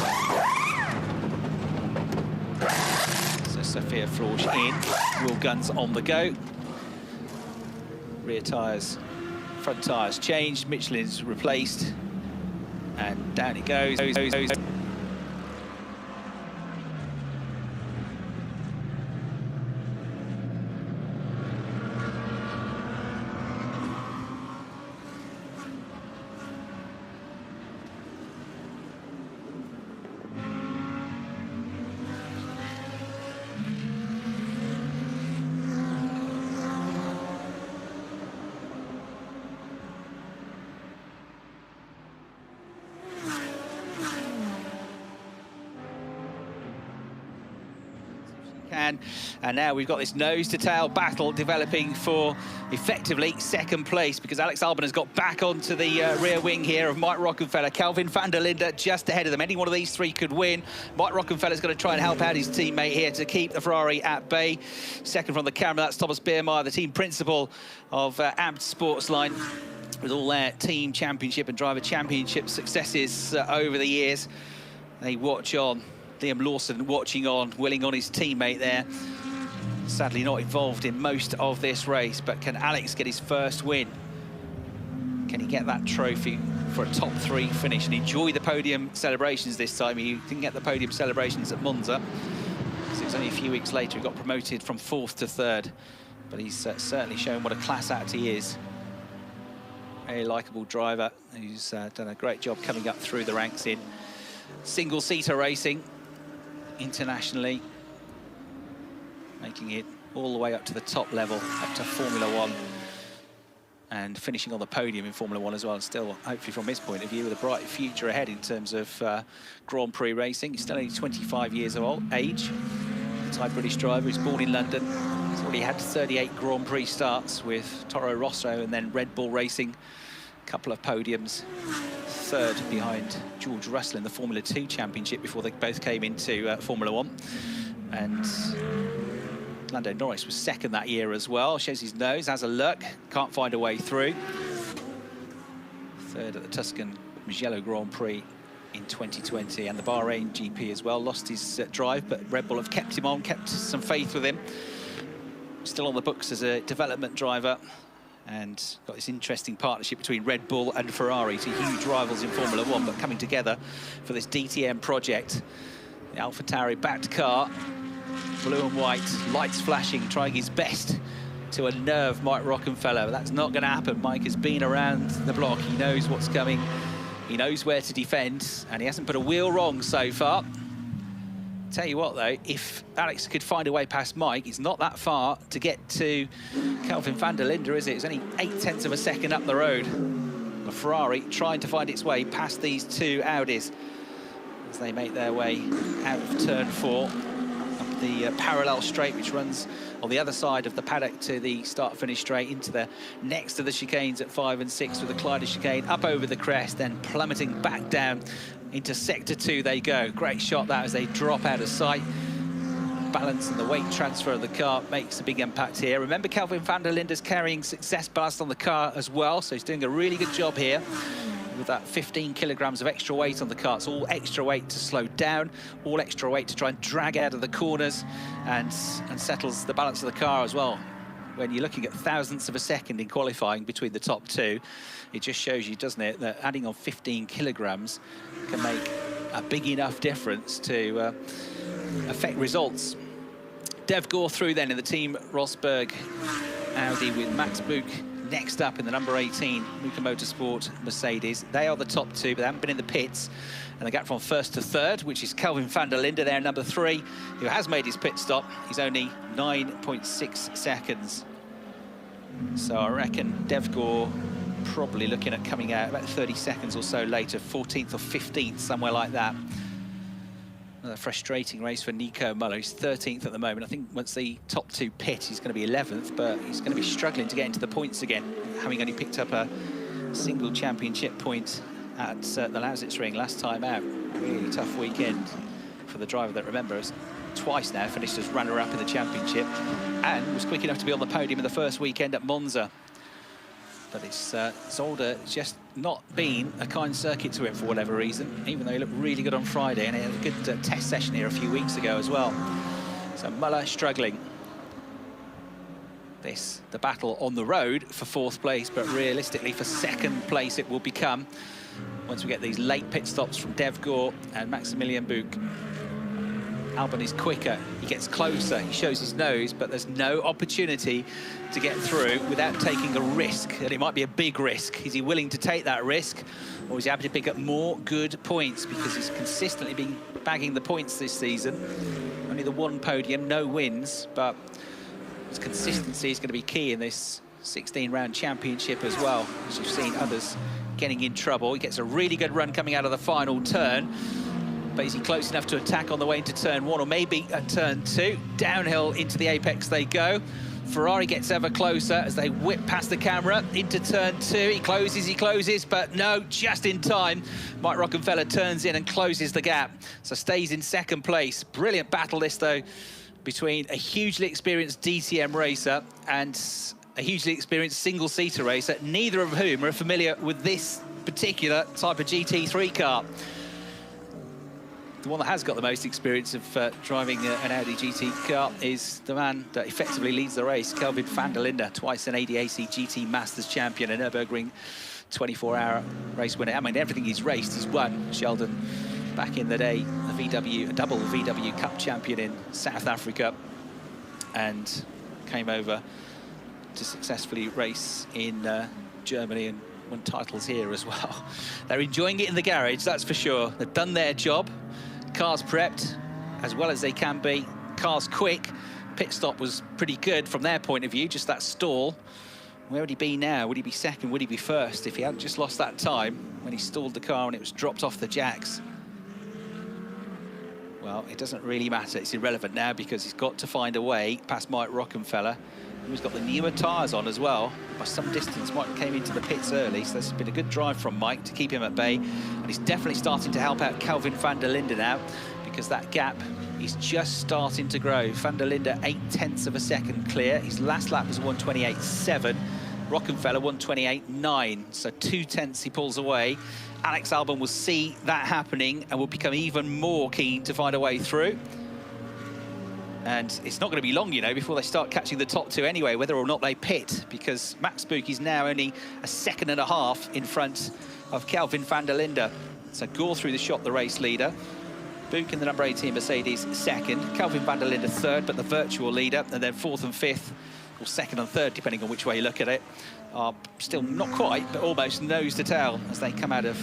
So Sophia Florsch in, wheel guns on the go. Rear tyres, front tyres changed, Michelin's replaced, and down it goes. And now we've got this nose-to-tail battle developing for, effectively, second place, because Alex Alban has got back onto the rear wing here of Mike Rockenfeller. Kelvin Van Der Linde just ahead of them. Any one of these 3 could win. Mike Rockenfeller's going to try and help out his teammate here to keep the Ferrari at bay. Second from the camera, that's Thomas Biermeier, the team principal of Abt Sportsline, with all their team championship and driver championship successes over the years. They watch on. Liam Lawson watching on, willing on his teammate there. Sadly not involved in most of this race, but can Alex get his first win? Can he get that trophy for a top 3 finish and enjoy the podium celebrations this time? He didn't get the podium celebrations at Monza, because it was only a few weeks later he got promoted from 4th to 3rd. But he's certainly shown what a class act he is. Very likeable driver who's done a great job coming up through the ranks in single-seater racing internationally, making it all the way up to the top level, up to Formula 1, and finishing on the podium in Formula 1 as well. And still, hopefully from his point of view, with a bright future ahead in terms of Grand Prix racing. He's still only 25 years of age. Thai British driver who's born in London. He's already had 38 Grand Prix starts with Toro Rosso and then Red Bull Racing. A couple of podiums. Third behind George Russell in the Formula 2 Championship before they both came into Formula 1. And Lando Norris was second that year as well. Shows his nose, has a look, can't find a way through. Third at the Tuscan Mugello Grand Prix in 2020 and the Bahrain GP as well. Lost his drive, but Red Bull have kept him on, kept some faith with him. Still on the books as a development driver, and got this interesting partnership between Red Bull and Ferrari, two huge rivals in Formula 1, but coming together for this DTM project. The AlphaTauri backed car, blue and white, lights flashing, trying his best to unnerve Mike Rockenfeller, but that's not going to happen. Mike has been around the block, he knows what's coming, he knows where to defend, and he hasn't put a wheel wrong so far. Tell you what though, if Alex could find a way past Mike, it's not that far to get to Kelvin Van Der Linde, is it? It's only 0.8 of a second up the road. A Ferrari trying to find its way past these two Audis as they make their way out of turn 4, up the parallel straight which runs on the other side of the paddock to the start-finish straight into the next of the chicanes at 5 and 6 with the Clyde chicane up over the crest, then plummeting back down into sector 2 they go. Great shot that as they drop out of sight. Balance and the weight transfer of the car makes a big impact here. Remember, Kelvin Van Der Linde is carrying success ballast on the car as well, so he's doing a really good job here with that 15 kilograms of extra weight on the car. It's all extra weight to slow down, all extra weight to try and drag out of the corners and settles the balance of the car as well. When you're looking at thousandths of a second in qualifying between the top two, it just shows you, doesn't it, that adding on 15 kilograms can make a big enough difference to affect results. Dev Gore through then in the Team Rosberg Audi with Max Buch next up in the number 18 Muka Motorsport Mercedes. They are the top two, but they haven't been in the pits. And the gap from first to third, which is Kelvin Van Der Linde there, number 3, who has made his pit stop. He's only 9.6 seconds. So I reckon Dev Gore probably looking at coming out about 30 seconds or so later, 14th or 15th, somewhere like that. Another frustrating race for Nico Muller. He's 13th at the moment. I think once the top two pit, he's going to be 11th, but he's going to be struggling to get into the points again, having only picked up a single championship point at the Lausitz Ring last time out. Really tough weekend for the driver that, remember, has twice now finished as runner-up in the championship and was quick enough to be on the podium in the first weekend at Monza. But it's Zolder just not been a kind circuit to him for whatever reason, even though he looked really good on Friday, and he had a good test session here a few weeks ago as well. So Muller struggling. The battle on the road for 4th place, but realistically for 2nd place it will become once we get these late pit stops from Dev Gore and Maximilian Buch. Alban is quicker, he gets closer, he shows his nose, but there's no opportunity to get through without taking a risk, and it might be a big risk. Is he willing to take that risk, or is he happy to pick up more good points, because he's consistently been bagging the points this season? Only the 1 podium, no wins, but his consistency is going to be key in this 16-round championship as well, as you've seen others getting in trouble. He gets a really good run coming out of the final turn, but is he close enough to attack on the way into turn 1, or maybe at turn 2? Downhill into the apex they go. Ferrari gets ever closer as they whip past the camera into turn 2. He closes, but no, just in time. Mike Rockenfeller turns in and closes the gap, so stays in 2nd place. Brilliant battle this, though, between a hugely experienced DTM racer and a hugely experienced single-seater racer, neither of whom are familiar with this particular type of GT3 car. The one that has got the most experience of driving an Audi GT car is the man that effectively leads the race, Kelvin Van Der Linde, twice an ADAC GT Masters champion, a Nürburgring 24-hour race winner. I mean, everything he's raced, he's won. Sheldon, back in the day, a double VW Cup champion in South Africa, and came over to successfully race in Germany and won titles here as well. They're enjoying it in the garage, that's for sure. They've done their job. Cars prepped as well as they can be. Cars quick. Pit stop was pretty good from their point of view, just that stall. Where would he be now? Would he be 2nd? Would he be 1st if he hadn't just lost that time when he stalled the car and it was dropped off the jacks? Well, it doesn't really matter. It's irrelevant now because he's got to find a way past Mike Rockenfeller, who's got the newer tyres on as well. By some distance, Mike came into the pits early, so this has been a good drive from Mike to keep him at bay. And he's definitely starting to help out Kelvin Van Der Linde now, because that gap is just starting to grow. Van Der Linde 0.8 of a second clear. His last lap was 1:28.7. Rockenfeller 1:28.9, so 0.2 he pulls away. Alex Alban will see that happening and will become even more keen to find a way through. And it's not going to be long, you know, before they start catching the top two anyway, whether or not they pit, because Max Buch is now only a 1.5 seconds in front of Kelvin Van Der Linde. So Gore through the shot, the race leader. Buch in the number 18 Mercedes second. Kelvin Van Der Linde third, but the virtual leader. And then fourth and fifth, or second and third, depending on which way you look at it, are still not quite, but almost nose to tail as they come out of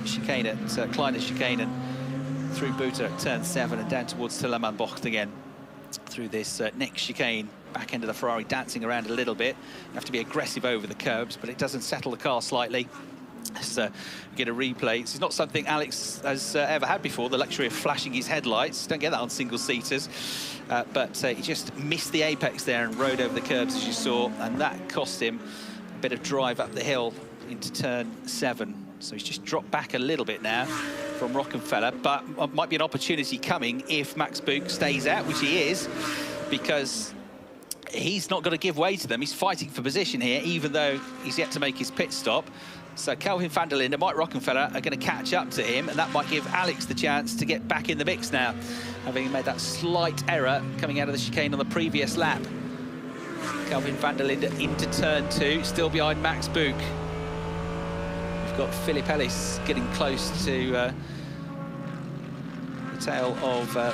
chicane at Kleiner chicane and through Buter at turn 7 and down towards Tillermann-Bocht again. Through this next chicane, back end of the Ferrari dancing around a little bit. You have to be aggressive over the curbs, but it doesn't settle the car slightly. So get a replay. This is not something Alex has ever had before, the luxury of flashing his headlights. Don't get that on single-seaters. But he just missed the apex there and rode over the curbs, as you saw, and that cost him a bit of drive up the hill into turn 7. So he's just dropped back a little bit now from Rockenfeller, but might be an opportunity coming if Max Buch stays out, which he is, because he's not going to give way to them. He's fighting for position here, even though he's yet to make his pit stop. So Kelvin Van Der Linde, Mike Rockenfeller are going to catch up to him, and that might give Alex the chance to get back in the mix now, having made that slight error coming out of the chicane on the previous lap. Kelvin Van Der Linde into turn 2, still behind Max Buch. We've got Philip Ellis getting close to the tail of the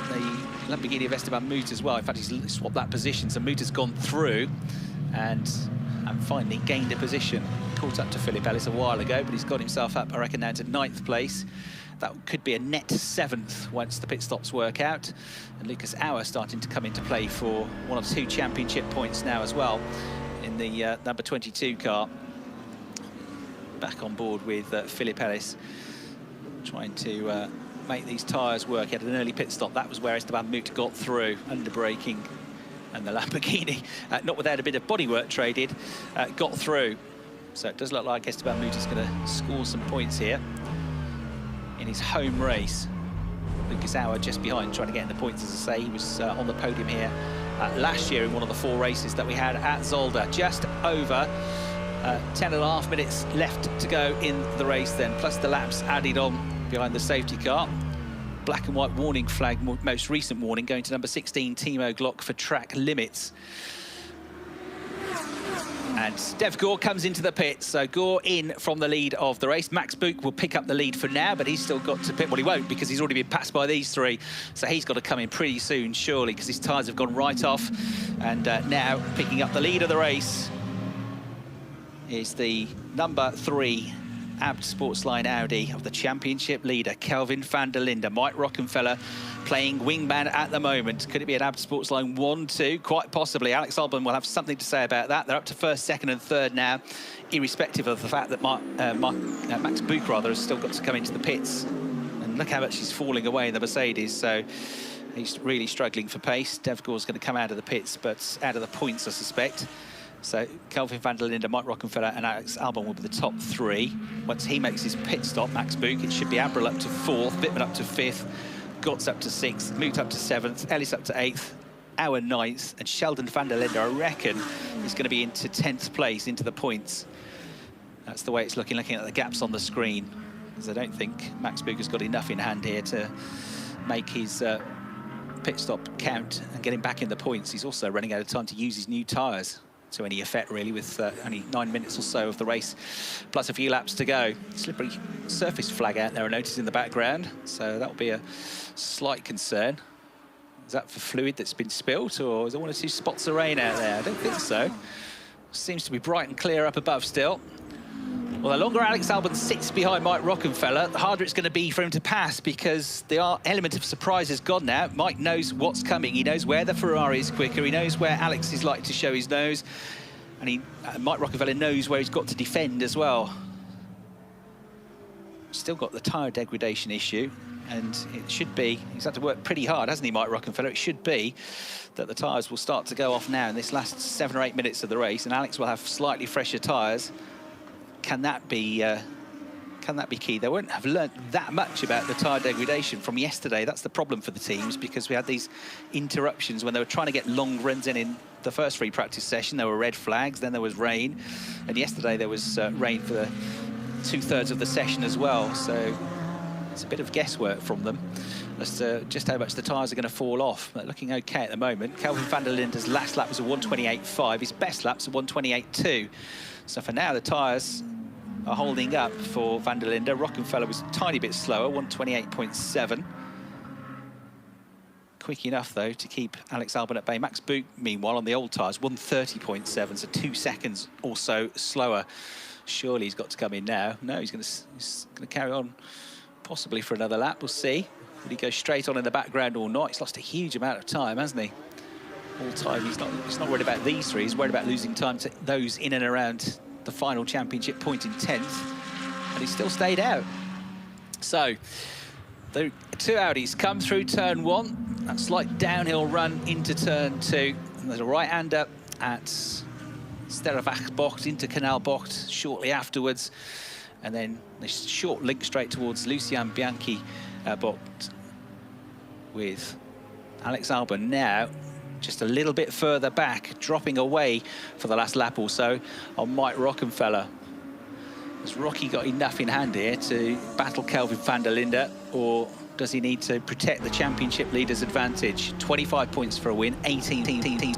Lamborghini of Esteban Moot as well. In fact, he's swapped that position, so Moot has gone through and finally gained a position. Caught up to Philip Ellis a while ago, but he's got himself up, I reckon, now to 9th place. That could be a net 7th once the pit stops work out. And Lucas Auer starting to come into play for 1 or 2 championship points now as well in the number 22 car. Back on board with Philip Ellis, trying to make these tyres work. He had an early pit stop. That was where Esteban Moot got through, under braking, and the Lamborghini, not without a bit of bodywork traded, got through. So it does look like Esteban Moot is going to score some points here in his home race. Lucas Auer just behind, trying to get in the points. As I say, he was on the podium here last year in one of the 4 races that we had at Zolder. Just over 10.5 minutes left to go in the race then, plus the laps added on behind the safety car. Black and white warning flag, most recent warning, going to number 16, Timo Glock, for track limits. And Dev Gore comes into the pit, so Gore in from the lead of the race. Max Buch will pick up the lead for now, but he's still got to pit. Well, he won't, because he's already been passed by these 3. So he's got to come in pretty soon, surely, because his tyres have gone right off. And now picking up the lead of the race is the number 3 Abt Sportsline Audi of the championship leader, Kelvin Van Der Linde. Mike Rockenfeller playing wingman at the moment. Could it be an Abt Sportsline 1-2? Quite possibly. Alex Alban will have something to say about that. They're up to 1st, 2nd and 3rd now, irrespective of the fact that Max Buch, rather, has still got to come into the pits. And look how much he's falling away in the Mercedes, so he's really struggling for pace. Dev Gore's going to come out of the pits, but out of the points, I suspect. So Kelvin Van Der Linde, Mike Rockenfeller and Alex Alban will be the top 3. Once he makes his pit stop, Max Buch, it should be Abril up to 4th, Bittman up to 5th, Gotts up to 6th, Moot up to 7th, Ellis up to 8th, Auer 9th, and Sheldon Van Der Linde, I reckon, is going to be into 10th place, into the points. That's the way it's looking at the gaps on the screen, because I don't think Max Buch has got enough in hand here to make his pit stop count and get him back in the points. He's also running out of time to use his new tyres to any effect, really, with only 9 minutes or so of the race, plus a few laps to go. Slippery surface flag out there, I noticed in the background, so that will be a slight concern. Is that for fluid that's been spilt, or is there 1 or 2 spots of rain out there? I don't think so. Seems to be bright and clear up above still. Well, the longer Alex Alban sits behind Mike Rockenfeller, the harder it's going to be for him to pass, because the element of surprise is gone now. Mike knows what's coming. He knows where the Ferrari is quicker. He knows where Alex is likely to show his nose. And Mike Rockenfeller knows where he's got to defend as well. still got the tyre degradation issue, and it should be, he's had to work pretty hard, hasn't he, Mike Rockenfeller? It should be that the tyres will start to go off now in this last 7 or 8 minutes of the race, and Alex will have slightly fresher tyres. Can that be key? They won't have learnt that much about the tyre degradation from yesterday. That's the problem for the teams, because we had these interruptions when they were trying to get long runs in the first free practice session. There were red flags, then there was rain, and yesterday there was rain for the 2/3 of the session as well. So it's a bit of guesswork from them as to just how much the tyres are going to fall off. But looking okay at the moment. Kelvin Van Der Linde's last lap was a 1:28.5. His best lap's a 1:28.2. So for now, the tyres are holding up for Van Der Linde. Rockenfeller was a tiny bit slower, 1:28.7. Quick enough, though, to keep Alex Alban at bay. Max Buch, meanwhile, on the old tyres, 1:30.7, so 2 seconds or so slower. Surely he's got to come in now. No, he's going to carry on possibly for another lap. We'll see. Will he go straight on in the background or not? He's lost a huge amount of time, hasn't he? All time, he's not worried about these three. He's worried about losing time to those in and around the final championship point in 10th, and he still stayed out. So the two Audis come through turn 1, that slight downhill run into turn 2, and there's a right-hander at Sterrenbach-bocht into Canal-bocht shortly afterwards, and then the short link straight towards Lucian Bianchi-bocht with Alex Alban now just a little bit further back, dropping away for the last lap or so on Mike Rockenfeller. Has Rocky got enough in hand here to battle Kelvin Van Der Linde, or does he need to protect the championship leader's advantage? 25 points for a win, 18.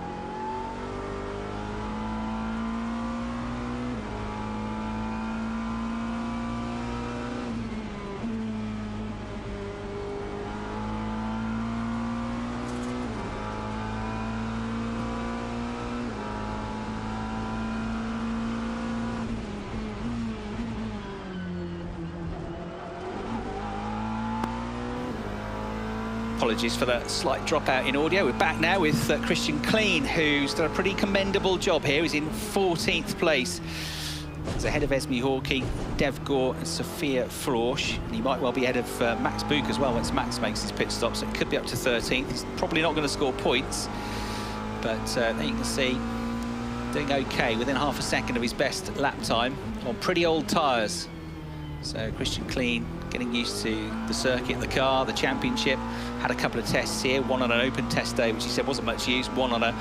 Apologies for the slight dropout in audio. We're back now with Christian Kleen, who's done a pretty commendable job here. He's in 14th place. He's ahead of Esme Hawkey, Dev Gore and Sophia Florsch. And he might well be ahead of Max Buch as well once Max makes his pit stop, so it could be up to 13th. He's probably not going to score points, but there you can see doing okay, within half a second of his best lap time on pretty old tyres. So Christian Kleen getting used to the circuit, the car, the championship. Had a couple of tests here, one on an open test day, which he said wasn't much use, one on a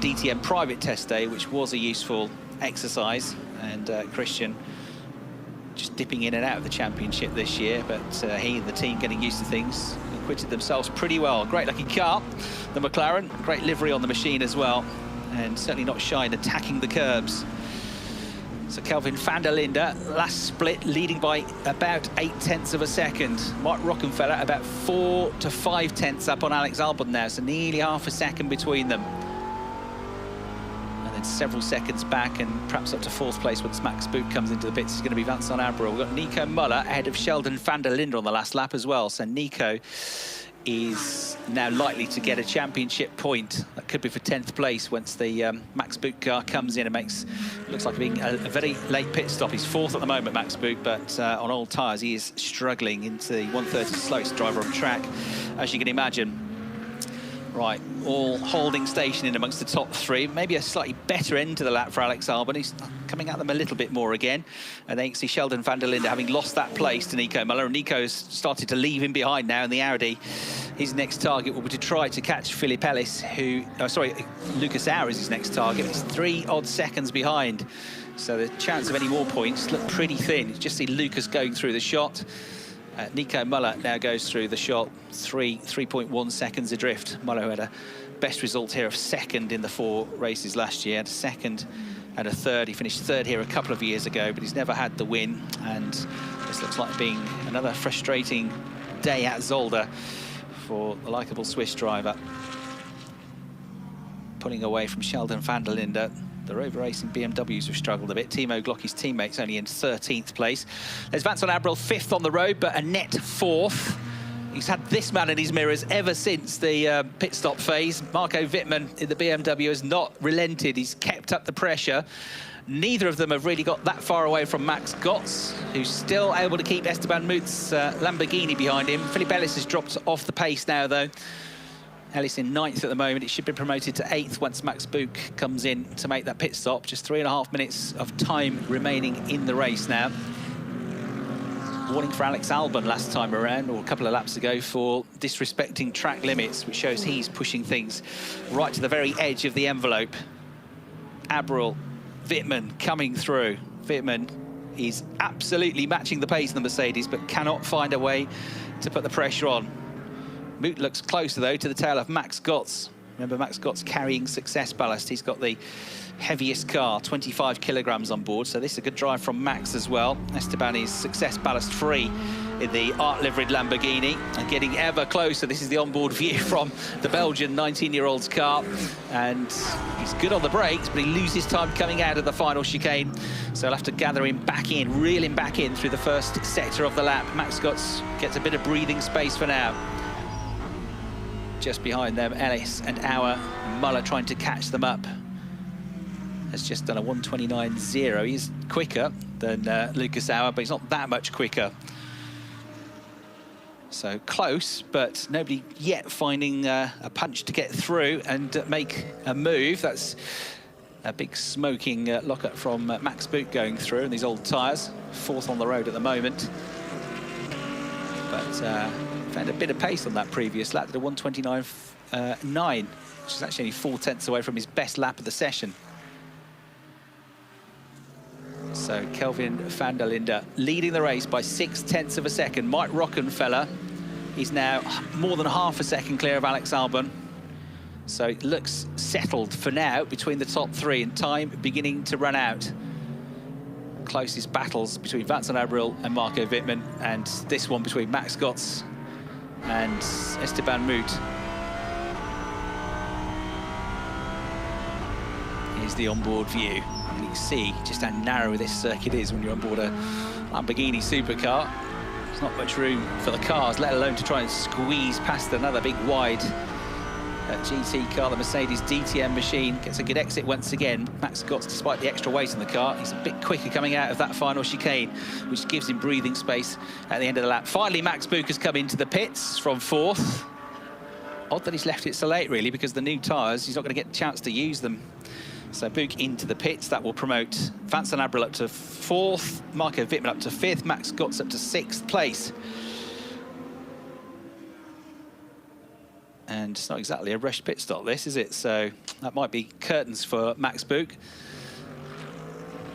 DTM private test day, which was a useful exercise. And Christian just dipping in and out of the championship this year, but he and the team getting used to things, acquitted themselves pretty well. Great looking car, the McLaren, great livery on the machine as well, and certainly not shy in attacking the curbs. So Kelvin Van Der Linde, last split, leading by about 0.8 of a second. Mike Rockenfeller about 4 to 5 tenths up on Alex Alban now, so nearly half a second between them. And then several seconds back, and perhaps up to 4th place once Max Buch comes into the pits. It's going to be Vincent Abril. We've got Nico Muller ahead of Sheldon Van Der Linde on the last lap as well. So Nico is now likely to get a championship point. That could be for 10th place once the Max Buch car comes in and makes, looks like being a very late pit stop. He's 4th at the moment, Max Buch, but on old tyres he is struggling into the 1:30 slowest driver on track, as you can imagine. Right, all holding station in amongst the top 3. Maybe a slightly better end to the lap for Alex Alban. He's coming at them a little bit more again. And then you can see Sheldon Van Der Linde having lost that place to Nico Muller. And Nico's started to leave him behind now in the Audi. His next target will be to try to catch Philippe Ellis, who... Oh, sorry, Lucas Auer is his next target. He's 3 odd seconds behind. So the chance of any more points look pretty thin. You just see Lucas going through the shot. Nico Muller now goes through the shot, 3.1 seconds adrift. Muller, who had a best result here of 2nd in the 4 races last year, had a 2nd and a 3rd. He finished 3rd here a couple of years ago, but he's never had the win. And this looks like being another frustrating day at Zolder for the likeable Swiss driver. Pulling away from Sheldon Van Der Linde. The Rover Racing BMWs have struggled a bit. Timo Glocky's teammates only in 13th place. There's Vincent Abril 5th on the road, but a net 4th. He's had this man in his mirrors ever since the pit stop phase. Marco Wittmann in the BMW has not relented. He's kept up the pressure. Neither of them have really got that far away from Max Gotz, who's still able to keep Esteban Muth's Lamborghini behind him. Philippe Ellis has dropped off the pace now, though. Ellis in 9th at the moment. It should be promoted to 8th once Max Buch comes in to make that pit stop. Just 3.5 minutes of time remaining in the race now. Warning for Alex Alban last time around, or a couple of laps ago, for disrespecting track limits, which shows he's pushing things right to the very edge of the envelope. Abril, Wittmann coming through. Wittmann is absolutely matching the pace of the Mercedes, but cannot find a way to put the pressure on. Muth looks closer, though, to the tail of Max Gotz. Remember, Max Gotz carrying success ballast. He's got the heaviest car, 25 kilograms on board, so this is a good drive from Max as well. Esteban is success ballast free in the art-liveried Lamborghini and getting ever closer. This is the onboard view from the Belgian 19-year-old's car, and he's good on the brakes, but he loses time coming out of the final chicane, so he'll have to gather him back in, reel him back in through the first sector of the lap. Max Gotz gets a bit of breathing space for now. Just behind them, Ellis and Auer, Muller trying to catch them up. Has just done a 1:29.0. He's quicker than Lucas Auer, but he's not that much quicker. So close, but nobody yet finding a punch to get through and make a move. That's a big smoking lockup from Max Buch going through in these old tyres. 4th on the road at the moment. But found a bit of pace on that previous lap, did a 1:29.9, which is actually only 4/10 away from his best lap of the session. So Kelvin Van Der Linde leading the race by 0.6 of a second. Mike Rockenfeller is now more than half a second clear of Alex Alban. So it looks settled for now between the top 3, and time beginning to run out. Closest battles between Vincent Abril and Marco Wittmann, and this one between Max Gotz and Esteban Muth. Here's the onboard view. You can see just how narrow this circuit is when you're on board a Lamborghini supercar. There's not much room for the cars, let alone to try and squeeze past another big wide GT car. The Mercedes DTM machine gets a good exit once again. Max Gotz, despite the extra weight in the car, he's a bit quicker coming out of that final chicane, which gives him breathing space at the end of the lap. Finally, Max Buch has come into the pits from 4th. Odd that he's left it so late, really, because the new tyres, he's not going to get a chance to use them. So Buch into the pits. That will promote Vincent Abril up to 4th, Marco Wittmann up to 5th, Max Gotz up to 6th place. And it's not exactly a rushed pit stop, this, is it? So that might be curtains for Max Buch.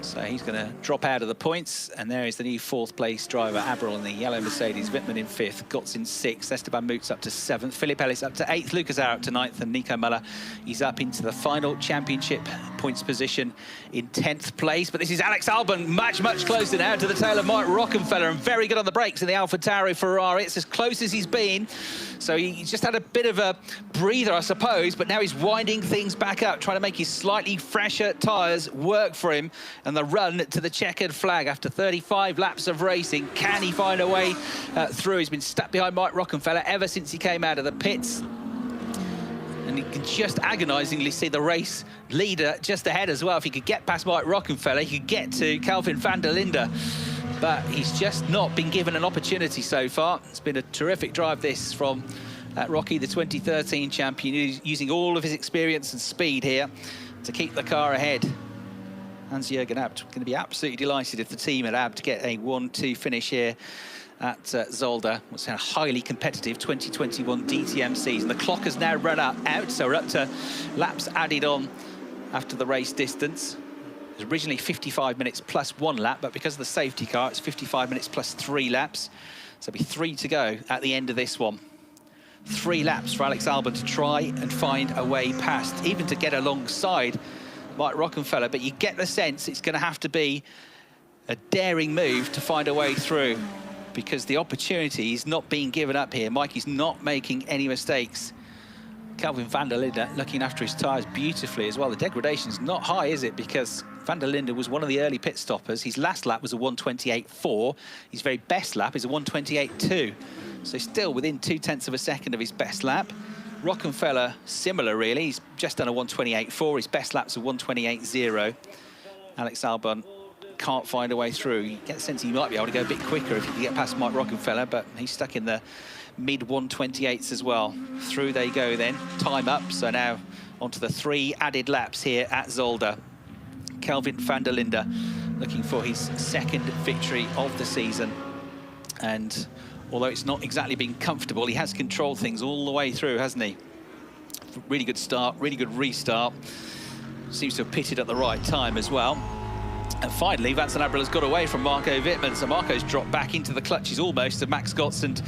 So he's going to drop out of the points, and there is the new 4th place driver, Abril in the yellow Mercedes, Wittmann in 5th, Gotz in 6th, Esteban Muth's up to 7th, Philippe Ellis up to 8th, Lucas Auer up to 9th, and Nico Muller, he's up into the final championship points position in 10th place. But this is Alex Alban, much closer now to the tail of Mike Rockenfeller, and very good on the brakes in the AlphaTauri Ferrari. It's as close as he's been. So he just had a bit of a breather, I suppose, but now he's winding things back up, trying to make his slightly fresher tyres work for him. And the run to the checkered flag after 35 laps of racing. Can he find a way through? He's been stuck behind Mike Rockenfeller ever since he came out of the pits. And you can just agonisingly see the race leader just ahead as well. If he could get past Mike Rockenfeller, he could get to Kelvin Van Der Linde. But he's just not been given an opportunity so far. It's been a terrific drive, this, from Rocky, the 2013 champion, using all of his experience and speed here to keep the car ahead. Hans-Jürgen Abt going to be absolutely delighted if the team at Abt get a 1-2 finish here at Zolder. It's a highly competitive 2021 DTM season. The clock has now run out, so we're up to laps added on after the race distance. It was originally 55 minutes plus 1 lap, but because of the safety car, it's 55 minutes plus 3 laps. So it'll be 3 to go at the end of this one. 3 laps for Alex Alban to try and find a way past, even to get alongside Mike Rockenfeller, but you get the sense it's going to have to be a daring move to find a way through, because the opportunity is not being given up here. Mike is not making any mistakes. Kelvin Van Der Linde looking after his tyres beautifully as well. The degradation's not high, is it? Because Van Der Linde was one of the early pit stoppers. His last lap was a 1:28.4. His very best lap is a 1:28.2. So still within 0.2 of a second of his best lap. Rockenfeller, similar really. He's just done a 1:28.4. His best lap's a 1:28.0. Alex Alban can't find a way through. You get the sense he might be able to go a bit quicker if he can get past Mike Rockenfeller, but he's stuck in the mid-128s as well. Through they go then, time up, so now onto the 3 added laps here at Zolder. Kelvin Van Der Linde looking for his 2nd victory of the season, and although it's not exactly been comfortable, he has controlled things all the way through, hasn't he? Really good start, really good restart. Seems to have pitted at the right time as well. And finally, Van der Linde has got away from Marco Wittmann, so Marco's dropped back into the clutches almost of Max Gotts and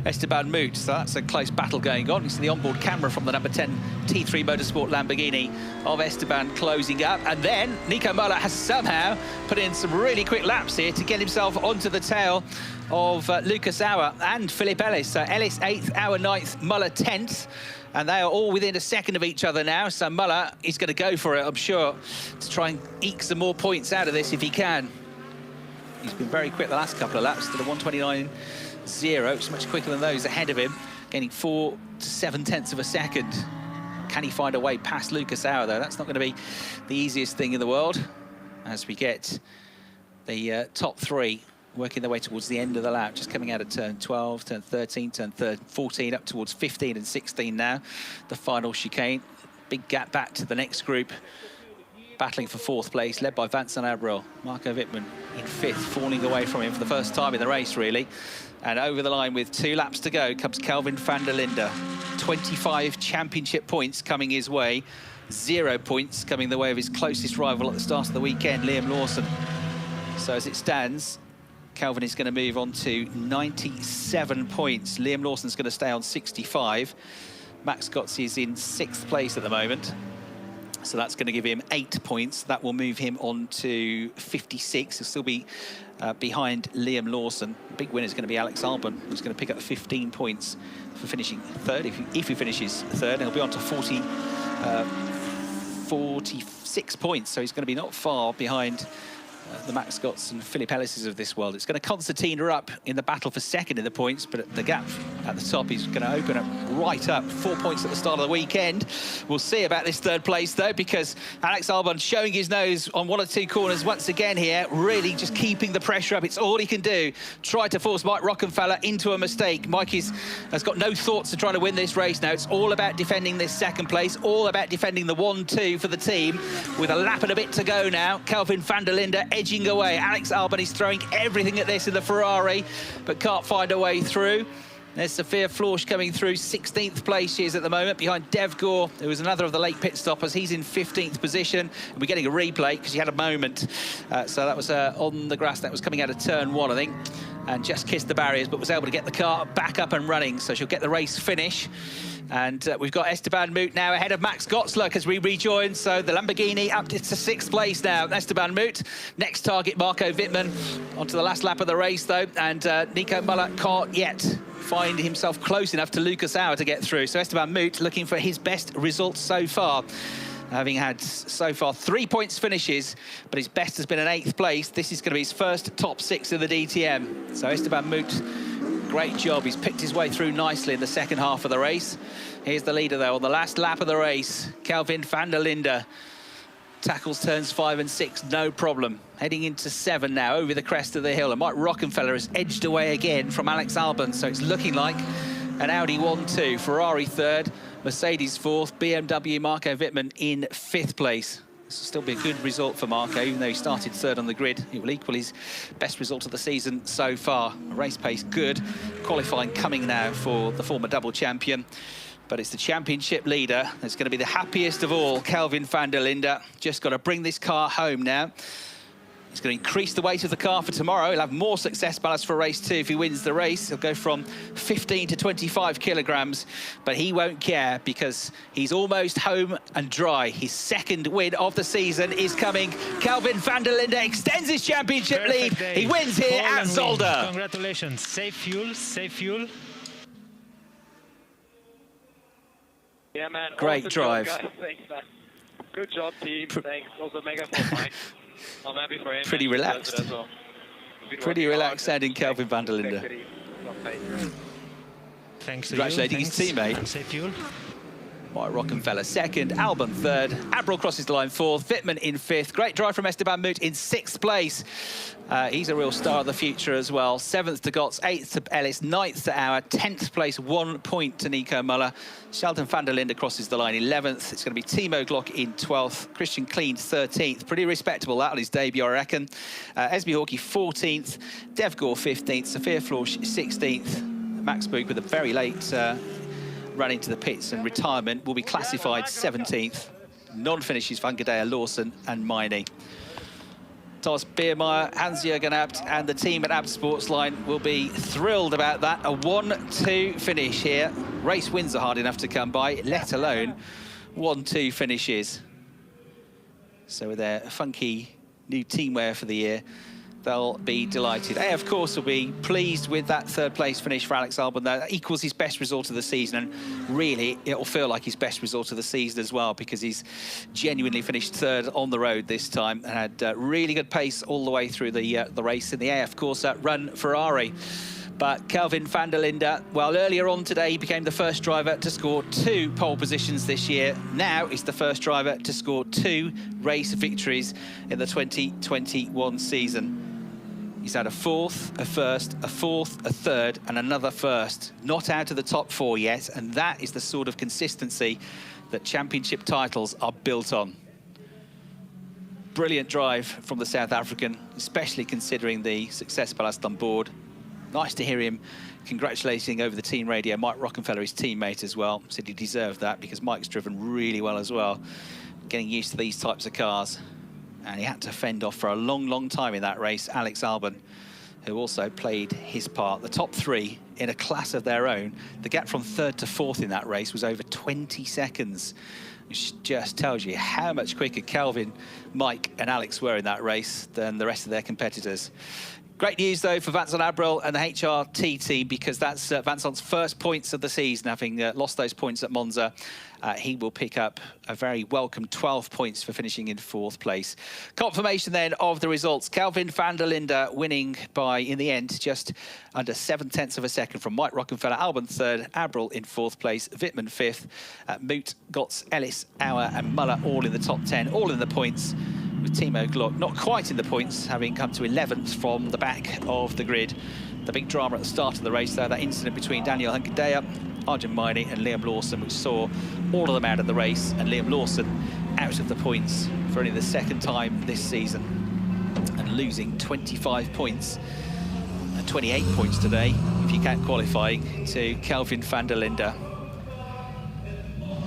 Esteban Moot. So that's a close battle going on. You see the onboard camera from the number 10 T3 Motorsport Lamborghini of Esteban closing up. And then Nico Muller has somehow put in some really quick laps here to get himself onto the tail of Lucas Auer and Philippe Ellis. So Ellis 8th, Auer 9th, Muller 10th. And they are all within a second of each other now. So Muller is going to go for it, I'm sure, to try and eke some more points out of this if he can. He's been very quick the last couple of laps to the 1:29.0. It's much quicker than those ahead of him, gaining 4 to 7 tenths of a second. Can he find a way past Lucas Auer, though? That's not going to be the easiest thing in the world as we get the top 3 working their way towards the end of the lap, just coming out of turn 12, turn 13, turn 14, up towards 15 and 16 now. The final chicane. Big gap back to the next group. Battling for 4th place, led by Vincent Abril. Marco Wittmann in 5th, falling away from him for the first time in the race, really. And over the line with 2 laps to go comes Kelvin Van Der Linde. 25 championship points coming his way. 0 points coming the way of his closest rival at the start of the weekend, Liam Lawson. So as it stands, Kelvin is going to move on to 97 points. Liam Lawson's going to stay on 65. Max Gotts is in 6th place at the moment. So that's going to give him 8 points. That will move him on to 56. He'll still be behind Liam Lawson. The big winner is going to be Alex Alban, who's going to pick up 15 points for finishing 3rd, if he finishes 3rd. And he'll be on to 46 points. So he's going to be not far behind the Max Gotts and Philippe Ellis's of this world. It's going to concertina up in the battle for 2nd in the points, but the gap at the top is going to open up right up. 4 points at the start of the weekend. We'll see about this 3rd place, though, because Alex Alban showing his nose on 1 or 2 corners once again here, really just keeping the pressure up. It's all he can do. Try to force Mike Rockenfeller into a mistake. Mike has got no thoughts of trying to win this race now. It's all about defending this 2nd place, all about defending the 1-2 for the team. With a lap and a bit to go now, Kelvin Van Der Linde edging away. Alex Alban is throwing everything at this in the Ferrari, but can't find a way through. There's Sophia Florsch coming through. 16th place she is at the moment, behind Dev Gore, who was another of the late pit stoppers. He's in 15th position, and we're getting a replay because he had a moment. So that was on the grass. That was coming out of turn 1, I think, and just kissed the barriers, but was able to get the car back up and running, so she'll get the race finish. And we've got Esteban Moot now ahead of Max Gotts as we rejoin. So the Lamborghini up to 6th place now. Esteban Moot. Next target, Marco Wittmann. Onto the last lap of the race, though. And Nico Muller can't yet find himself close enough to Lucas Auer to get through. So Esteban Moot looking for his best results so far. Having had so far 3 points finishes, but his best has been an 8th place. This is going to be his first top 6 in the DTM. So Esteban Moot, great job. He's picked his way through nicely in the 2nd half of the race. Here's the leader, though, on the last lap of the race. Kelvin Van Der Linde tackles turns 5 and 6, no problem. Heading into 7 now, over the crest of the hill. And Mike Rockenfeller has edged away again from Alex Alban. So it's looking like an Audi 1-2, Ferrari 3rd, Mercedes 4th, BMW Marco Wittmann in 5th place. This will still be a good result for Marco, even though he started 3rd on the grid. It will equal his best result of the season so far. Race pace good, qualifying coming now for the former double champion. But it's the championship leader that's going to be the happiest of all, Kelvin Van Der Linde. Just got to bring this car home now. He's going to increase the weight of the car for tomorrow. He'll have more success ballast for race 2 if he wins the race. He'll go from 15 to 25 kilograms, but he won't care because he's almost home and dry. His 2nd win of the season is coming. Kelvin Van Der Linde extends his championship lead. He wins here at Zolder. Congratulations. Safe fuel, safe fuel. Yeah, man. Great drive. Thanks, man. Good job, team. Thanks. Also, mega for Mike. I'm happy for him. Pretty relaxed. Pretty relaxed sounding Kelvin Van Der Linde. Thanks to congratulating you. his teammate. Safe fuel. Mike Rockenfeller second, Alban third, Abril crosses the line fourth, Wittmann in fifth. Great drive from Esteban Moot in sixth place. He's a real star of the future as well. Seventh to Gotts, eighth to Ellis, ninth to Auer, 10th place, 1 point to Nico Muller. Kelvin Van Der Linde crosses the line 11th. It's going to be Timo Glock in 12th. Christian Kleen 13th. Pretty respectable that on his debut, I reckon. Esme Hawkey 14th. Dev Gore 15th. Sophia Florsch 16th. Max Book with a very late run into the pits and retirement will be classified 17th. Non-finishes Van Gedea, Lawson and Miney. Thomas Biermeier, Hans-Jürgen Abt and the team at Abt Sportsline will be thrilled about that. A 1-2 finish here. Race wins are hard enough to come by, let alone 1-2 finishes. So with their funky new teamwear for the year, they'll be delighted. They, of course, will be pleased with that third place finish for Alex Alban. That equals his best result of the season, and really, it'll feel like his best result of the season as well, because he's genuinely finished third on the road this time and had really good pace all the way through the race. In the air, of course, run Ferrari. But Kelvin Van Der Linde, well, earlier on today, he became the first driver to score 2 pole positions this year. Now he's the first driver to score 2 race victories in the 2021 season. He's had a fourth, a first, a fourth, a third, and another first. Not out of the top 4 yet, and that is the sort of consistency that championship titles are built on. Brilliant drive from the South African, especially considering the success ballast on board. Nice to hear him congratulating over the team radio Mike Rockenfeller, his teammate as well. Said he deserved that because Mike's driven really well as well, getting used to these types of cars. And he had to fend off for a long, long time in that race, Alex Alban, who also played his part. The top 3 in a class of their own. The gap from 3rd to 4th in that race was over 20 seconds, which just tells you how much quicker Kelvin, Mike and Alex were in that race than the rest of their competitors. Great news, though, for Vincent Abril and the HRT team, because that's Vincent's first points of the season, having lost those points at Monza. He will pick up a very welcome 12 points for finishing in 4th place. Confirmation, then, of the results. Kelvin Van Der Linde winning by, in the end, just under 7/10 of a second from Mike Rockenfeller. Alban 3rd, Abril in 4th place, Wittmann 5th, Moot, Gotts, Ellis, Auer and Muller all in the top 10, all in the points, with Timo Glock not quite in the points, having come to 11th from the back of the grid. The big drama at the start of the race, though, that incident between Daniel Van Gedea, Arjun Miney and Liam Lawson, which saw all of them out of the race, and Liam Lawson out of the points for only the 2nd time this season, and losing 25 points and 28 points today, if you count qualifying, to Kelvin Van Der Linde.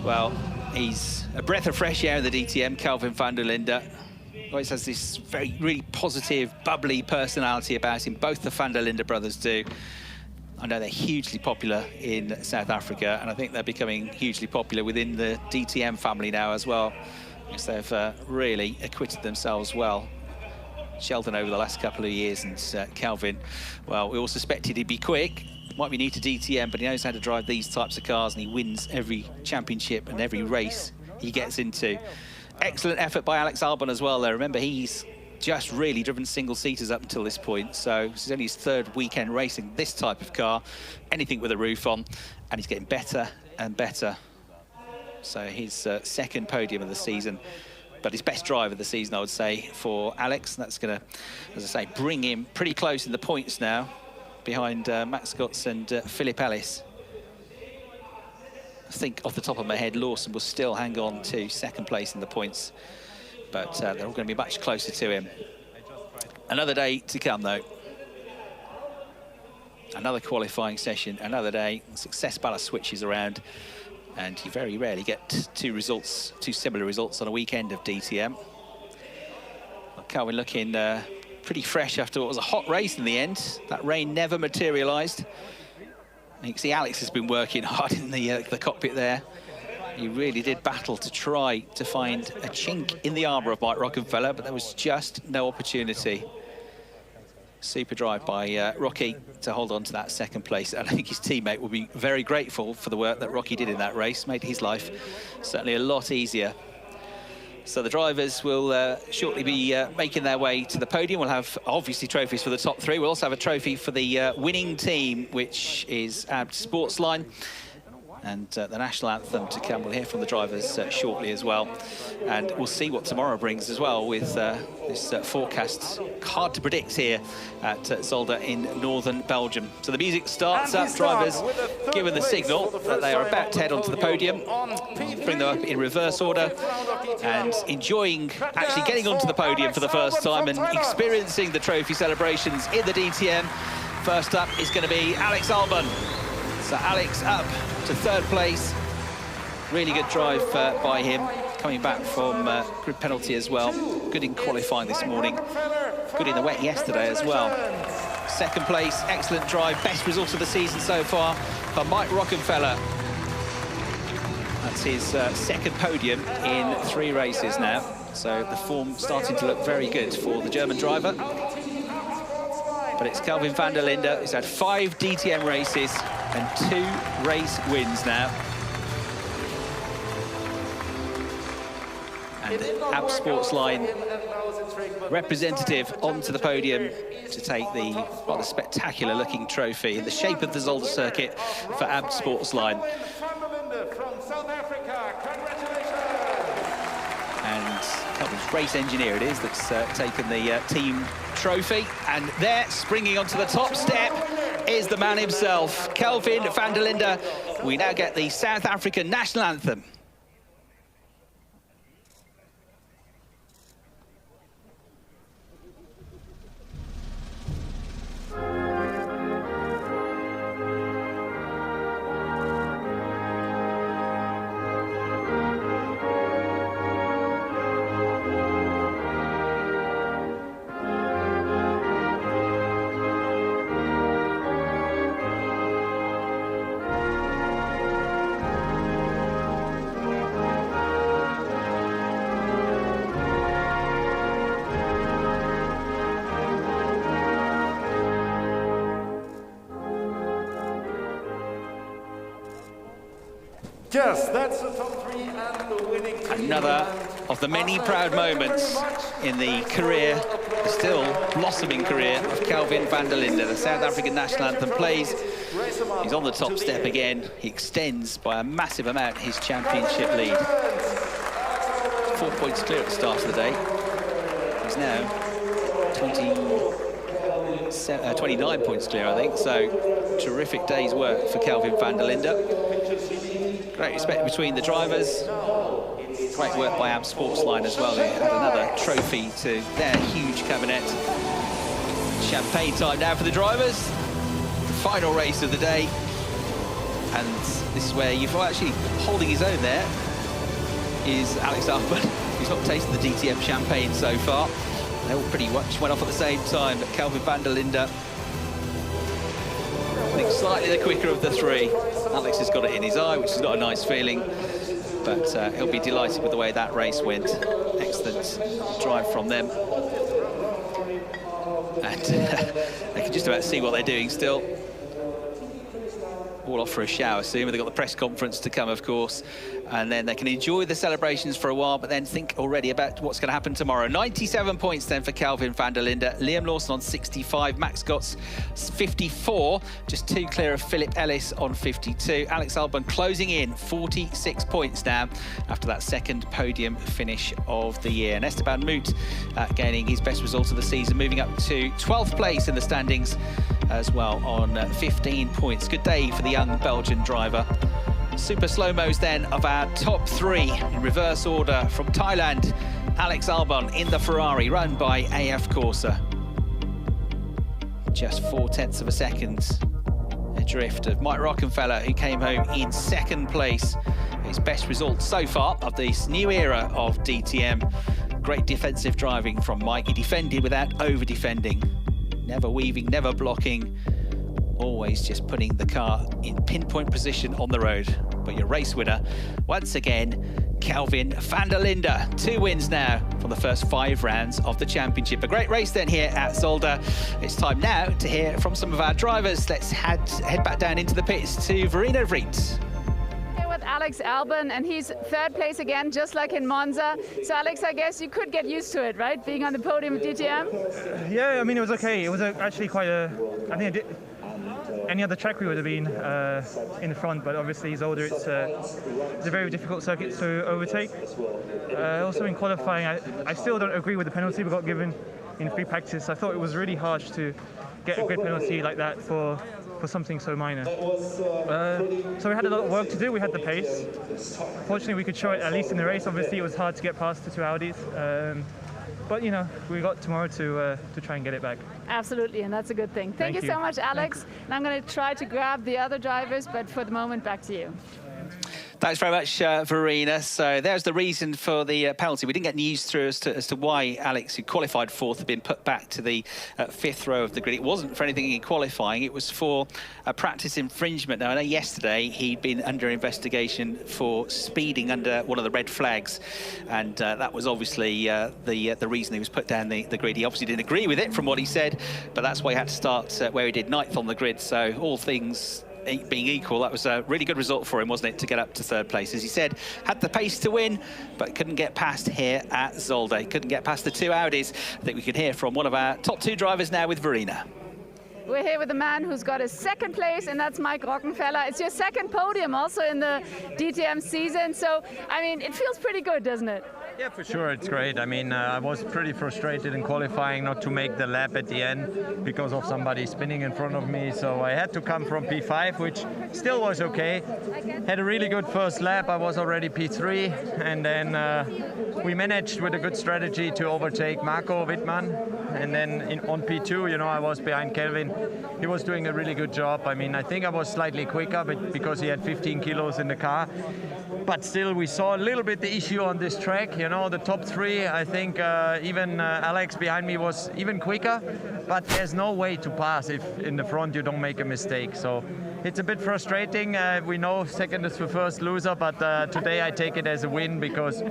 Well, he's a breath of fresh air in the DTM, Kelvin Van Der Linde. Always has this really positive, bubbly personality about him. Both the Van Der Linde brothers do. I know they're hugely popular in South Africa, and I think they're becoming hugely popular within the DTM family now as well, because they've really acquitted themselves well. Sheldon over the last couple of years, and Kelvin, well, we all suspected he'd be quick. Might be new to DTM, but he knows how to drive these types of cars, and he wins every championship and every race he gets into. Excellent effort by Alex Alban as well, though. Remember, he's just really driven single-seaters up until this point, so this is only his 3rd weekend racing this type of car, anything with a roof on, and he's getting better and better. So his 2nd podium of the season, but his best drive of the season, I would say, for Alex. That's going to, as I say, bring him pretty close in the points now, behind Max Gotts and Philip Ellis. I think off the top of my head, Lawson will still hang on to 2nd place in the points, but they're all going to be much closer to him. Another day to come, though. Another qualifying session, another day. Success ballast switches around, and you very rarely get 2 similar results on a weekend of DTM. Well, Kelvin looking pretty fresh after what was a hot race in the end. That rain never materialised. You can see Alex has been working hard in the cockpit there. He really did battle to try to find a chink in the armour of Mike Rockenfeller, but there was just no opportunity. Super drive by Rocky to hold on to that 2nd place. And I think his teammate will be very grateful for the work that Rocky did in that race. Made his life certainly a lot easier. So the drivers will shortly be making their way to the podium. We'll have, obviously, trophies for the top 3. We'll also have a trophy for the winning team, which is Abt Sportsline. and the national anthem to come. We'll hear from the drivers shortly as well, and we'll see what tomorrow brings as well with this forecast. Hard to predict here at Zolder in northern Belgium. So the music starts up, drivers given the signal that they are about to head onto the podium. Bring them up in reverse order and enjoying actually getting onto the podium for the first time and experiencing the trophy celebrations in the DTM. First up is going to be Alex Alban. So Alex up to third place. Really good drive by him, coming back from grid penalty as well. Good in qualifying this morning. Good in the wet yesterday as well. Second place, excellent drive. Best result of the season so far for Mike Rockenfeller. That's his second podium in 3 races now. So the form starting to look very good for the German driver. But it's Kelvin Van Der Linde, who's had 5 DTM races and 2 race wins now. And Ab Sportsline representative onto the podium to take the rather spectacular looking trophy in the shape of the Zolder circuit for Ab Sportsline. And Kelvin's race engineer it is that's taken the team trophy, and there, springing onto the top step, is the man himself, Kelvin Van Der Linde. We now get the South African national anthem. Yes, that's the top 3 and the winning team. Another of the many proud moments in the career, the still blossoming career of Kelvin Van Der Linde. The South African national anthem plays. He's on the top step again. He extends by a massive amount his championship lead. 4 points clear at the start of the day. He's now 29 points clear, I think. So terrific day's work for Kelvin Van Der Linde. Great respect between the drivers. Great work by Am Sportsline as well. They had another trophy to their huge cabinet. Champagne time now for the drivers. The final race of the day. And this is where you've actually holding his own there is Alex Alban. He's not tasted the DTM champagne so far. They all pretty much went off at the same time, but Kelvin Van Der Linde, I think slightly the quicker of the 3. Alex has got it in his eye, which is not a nice feeling, but he'll be delighted with the way that race went. Excellent drive from them. And they can just about see what they're doing still. All off for a shower soon. They've got the press conference to come, of course, and then they can enjoy the celebrations for a while, but then think already about what's going to happen tomorrow. 97 points then for Kelvin Van Der Linde. Liam Lawson on 65, Max Gott's 54, just 2 clear of Philip Ellis on 52. Alex Alban closing in 46 points now after that second podium finish of the year. And Esteban Moot gaining his best result of the season, moving up to 12th place in the standings as well on 15 points. Good day for the young Belgian driver. Super slow-mos then of our top 3 in reverse order from Thailand. Alex Alban in the Ferrari, run by AF Corsa. Just 0.4 of a second adrift of Mike Rockenfeller, who came home in 2nd place. His best result so far of this new era of DTM. Great defensive driving from Mike. He defended without over-defending. Never weaving, never blocking. Always just putting the car in pinpoint position on the road. But your race winner, once again, Kelvin Van Der Linde. 2 wins now from the first 5 rounds of the championship. A great race then here at Zolder. It's time now to hear from some of our drivers. Let's head back down into the pits to Verena Vries. With Alex Alban, and he's 3rd place again, just like in Monza. So Alex, I guess you could get used to it, right? Being on the podium at DTM? Yeah, I mean, it was okay. It was actually quite a... I think any other track we would have been in the front, but obviously Zolder, it's a very difficult circuit to overtake. Also in qualifying, I still don't agree with the penalty we got given in free practice. I thought it was really harsh to get a grid penalty like that for something so minor. So we had a lot of work to do. We had the pace. Fortunately, we could show it at least in the race. Obviously, it was hard to get past the two Audis. But you know, we got tomorrow to try and get it back. Absolutely, and that's a good thing. Thank you so much, Alex. And I'm going to try to grab the other drivers, but for the moment, back to you. Thanks very much, Verena. So there's the reason for the penalty. We didn't get news through as to why Alex, who qualified fourth, had been put back to the fifth row of the grid. It wasn't for anything in qualifying. It was for a practice infringement. Now, I know yesterday he'd been under investigation for speeding under one of the red flags, and that was obviously the reason he was put down the grid. He obviously didn't agree with it from what he said, but that's why he had to start where he did, ninth on the grid. So all things being equal, that was a really good result for him, wasn't it, to get up to third place. As he said, had the pace to win, but couldn't get past here at Zolder. Couldn't get past the two Audis. I think we can hear from one of our top two drivers now with Verena. We're here with a man who's got his second place, and that's Mike Rockenfeller. It's your second podium also in the DTM season. So, I mean, it feels pretty good, doesn't it? Yeah, for sure, it's great. I mean, I was pretty frustrated in qualifying not to make the lap at the end because of somebody spinning in front of me. So I had to come from P5, which still was okay. Had a really good first lap. I was already P3, and then we managed with a good strategy to overtake Marco Wittmann. And then on P2, you know, I was behind Kelvin. He was doing a really good job. I mean, I think I was slightly quicker, but because he had 15 kilos in the car. But still, we saw a little bit the issue on this track. You know, the top three, I think even Alex behind me was even quicker. But there's no way to pass if in the front you don't make a mistake. So it's a bit frustrating. We know second is the first loser, but today I take it as a win because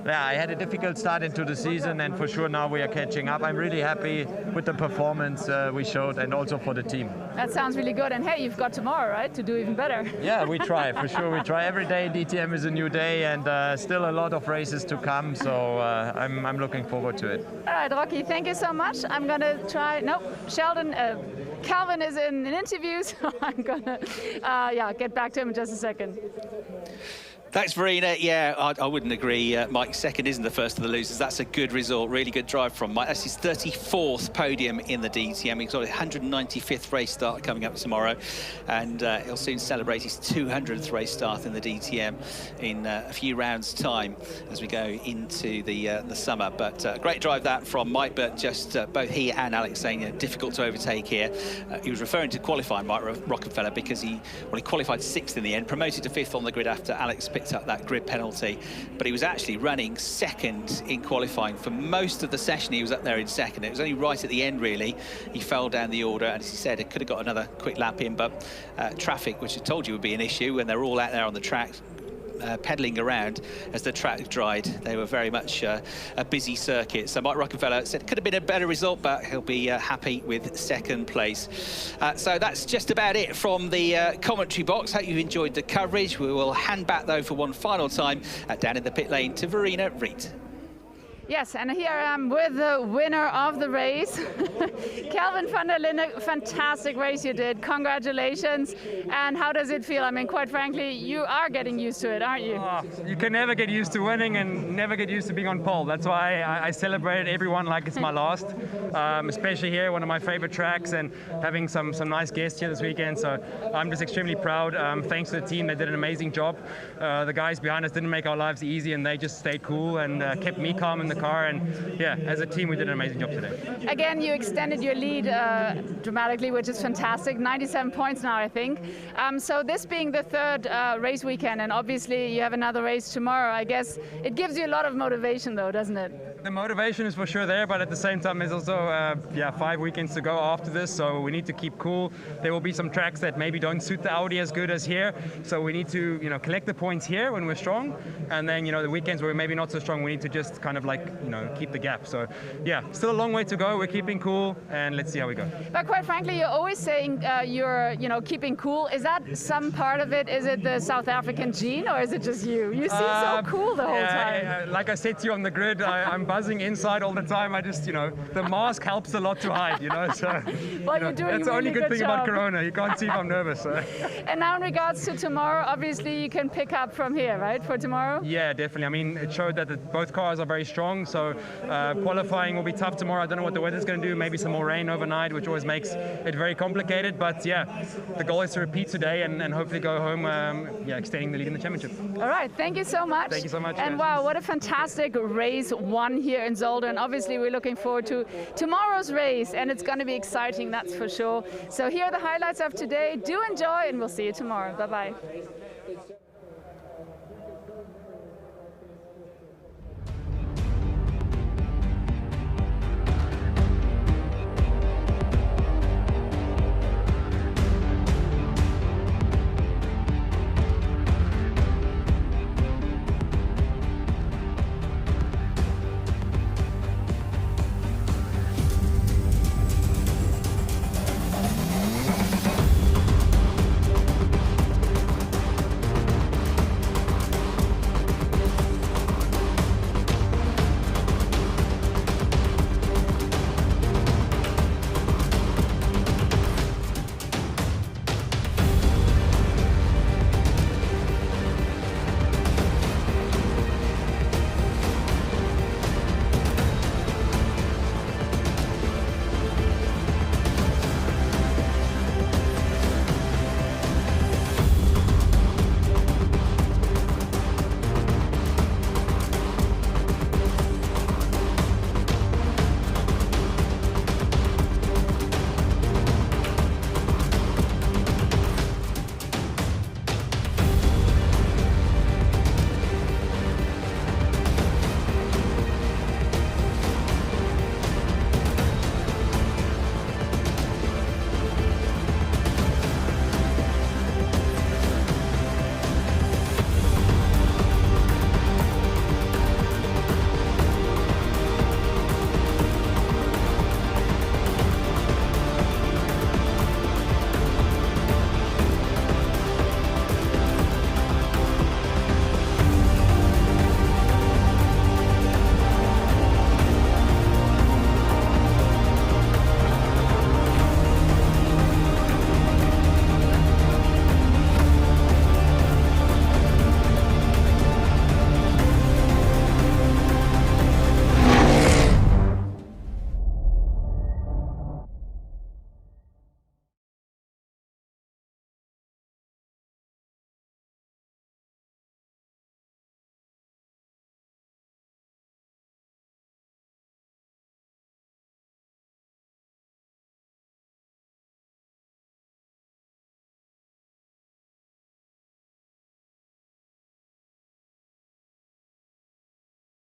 I had a difficult start into the season, and for sure now we are catching up. I'm really happy with the performance we showed, and also for the team. That sounds really good. And hey, you've got tomorrow, right, to do even better. Yeah, we try, for sure. We try every day. DTM is a new day, and still a lot of races to come, so I'm looking forward to it. All right, Rocky, thank you so much. I'm going to try, no, Sheldon, Kelvin is in an interview, so I'm going to get back to him in just a second. Thanks, Verena. Yeah, I wouldn't agree. Mike's second isn't the first of the losers. That's a good result. Really good drive from Mike. That's his 34th podium in the DTM. He's got a 195th race start coming up tomorrow, and he'll soon celebrate his 200th race start in the DTM in a few rounds' time as we go into the summer. But great drive that from Mike, but just both he and Alex saying difficult to overtake here. He was referring to qualifying Mike Rockenfeller because he qualified 6th in the end, promoted to 5th on the grid after Alex picked up that grid penalty, but he was actually running second in qualifying for most of the session. He was up there in second. It was only right at the end, really, he fell down the order, and as he said, it could have got another quick lap in, but traffic, which I told you would be an issue when they're all out there on the track pedalling around as the track dried. They were very much a busy circuit. So Mike Rockenfeller said it could have been a better result, but he'll be happy with second place. So that's just about it from the commentary box. Hope you enjoyed the coverage. We will hand back, though, for one final time down in the pit lane to Verena Reed. Yes, and here I am with the winner of the race, Kelvin Van Der Linde. Fantastic race you did. Congratulations. And how does it feel? I mean, quite frankly, you are getting used to it, aren't you? You can never get used to winning and never get used to being on pole. That's why I celebrated everyone like it's my last, especially here, one of my favorite tracks, and having some nice guests here this weekend. So I'm just extremely proud. Thanks to the team, they did an amazing job. The guys behind us didn't make our lives easy, and they just stayed cool and kept me calm in the car, and yeah, as a team we did an amazing job today. Again, you extended your lead dramatically, which is fantastic. 97 points now, I think. So this being the third race weekend, and obviously you have another race tomorrow, I guess it gives you a lot of motivation though, doesn't it? The motivation is for sure there, but at the same time there's also 5 weekends to go after this, so we need to keep cool. There will be some tracks that maybe don't suit the Audi as good as here, so we need to collect the points here when we're strong, and then the weekends where we're maybe not so strong, we need to just kind of like keep the gap. So yeah, still a long way to go. We're keeping cool, and let's see how we go. But quite frankly, you're always saying you're keeping cool. Is that some part of it? Is it the South African gene, or is it just you? You seem so cool the whole time. Like I said to you on the grid, I'm buzzing inside all the time. I just, the mask helps a lot to hide, So well, you're doing that's the only good thing about Corona. You can't see if I'm nervous. So. And now in regards to tomorrow, obviously you can pick up from here, right, for tomorrow? Yeah, definitely. I mean, it showed that both cars are very strong, so qualifying will be tough tomorrow. I don't know what the weather's going to do. Maybe some more rain overnight, which always makes it very complicated. But yeah, the goal is to repeat today and hopefully go home, extending the lead in the championship. All right, thank you so much. Thank you so much. And wow, what a fantastic race one here in Zolder. And obviously we're looking forward to tomorrow's race, and it's going to be exciting, that's for sure. So here are the highlights of today. Do enjoy, and we'll see you tomorrow. Bye-bye.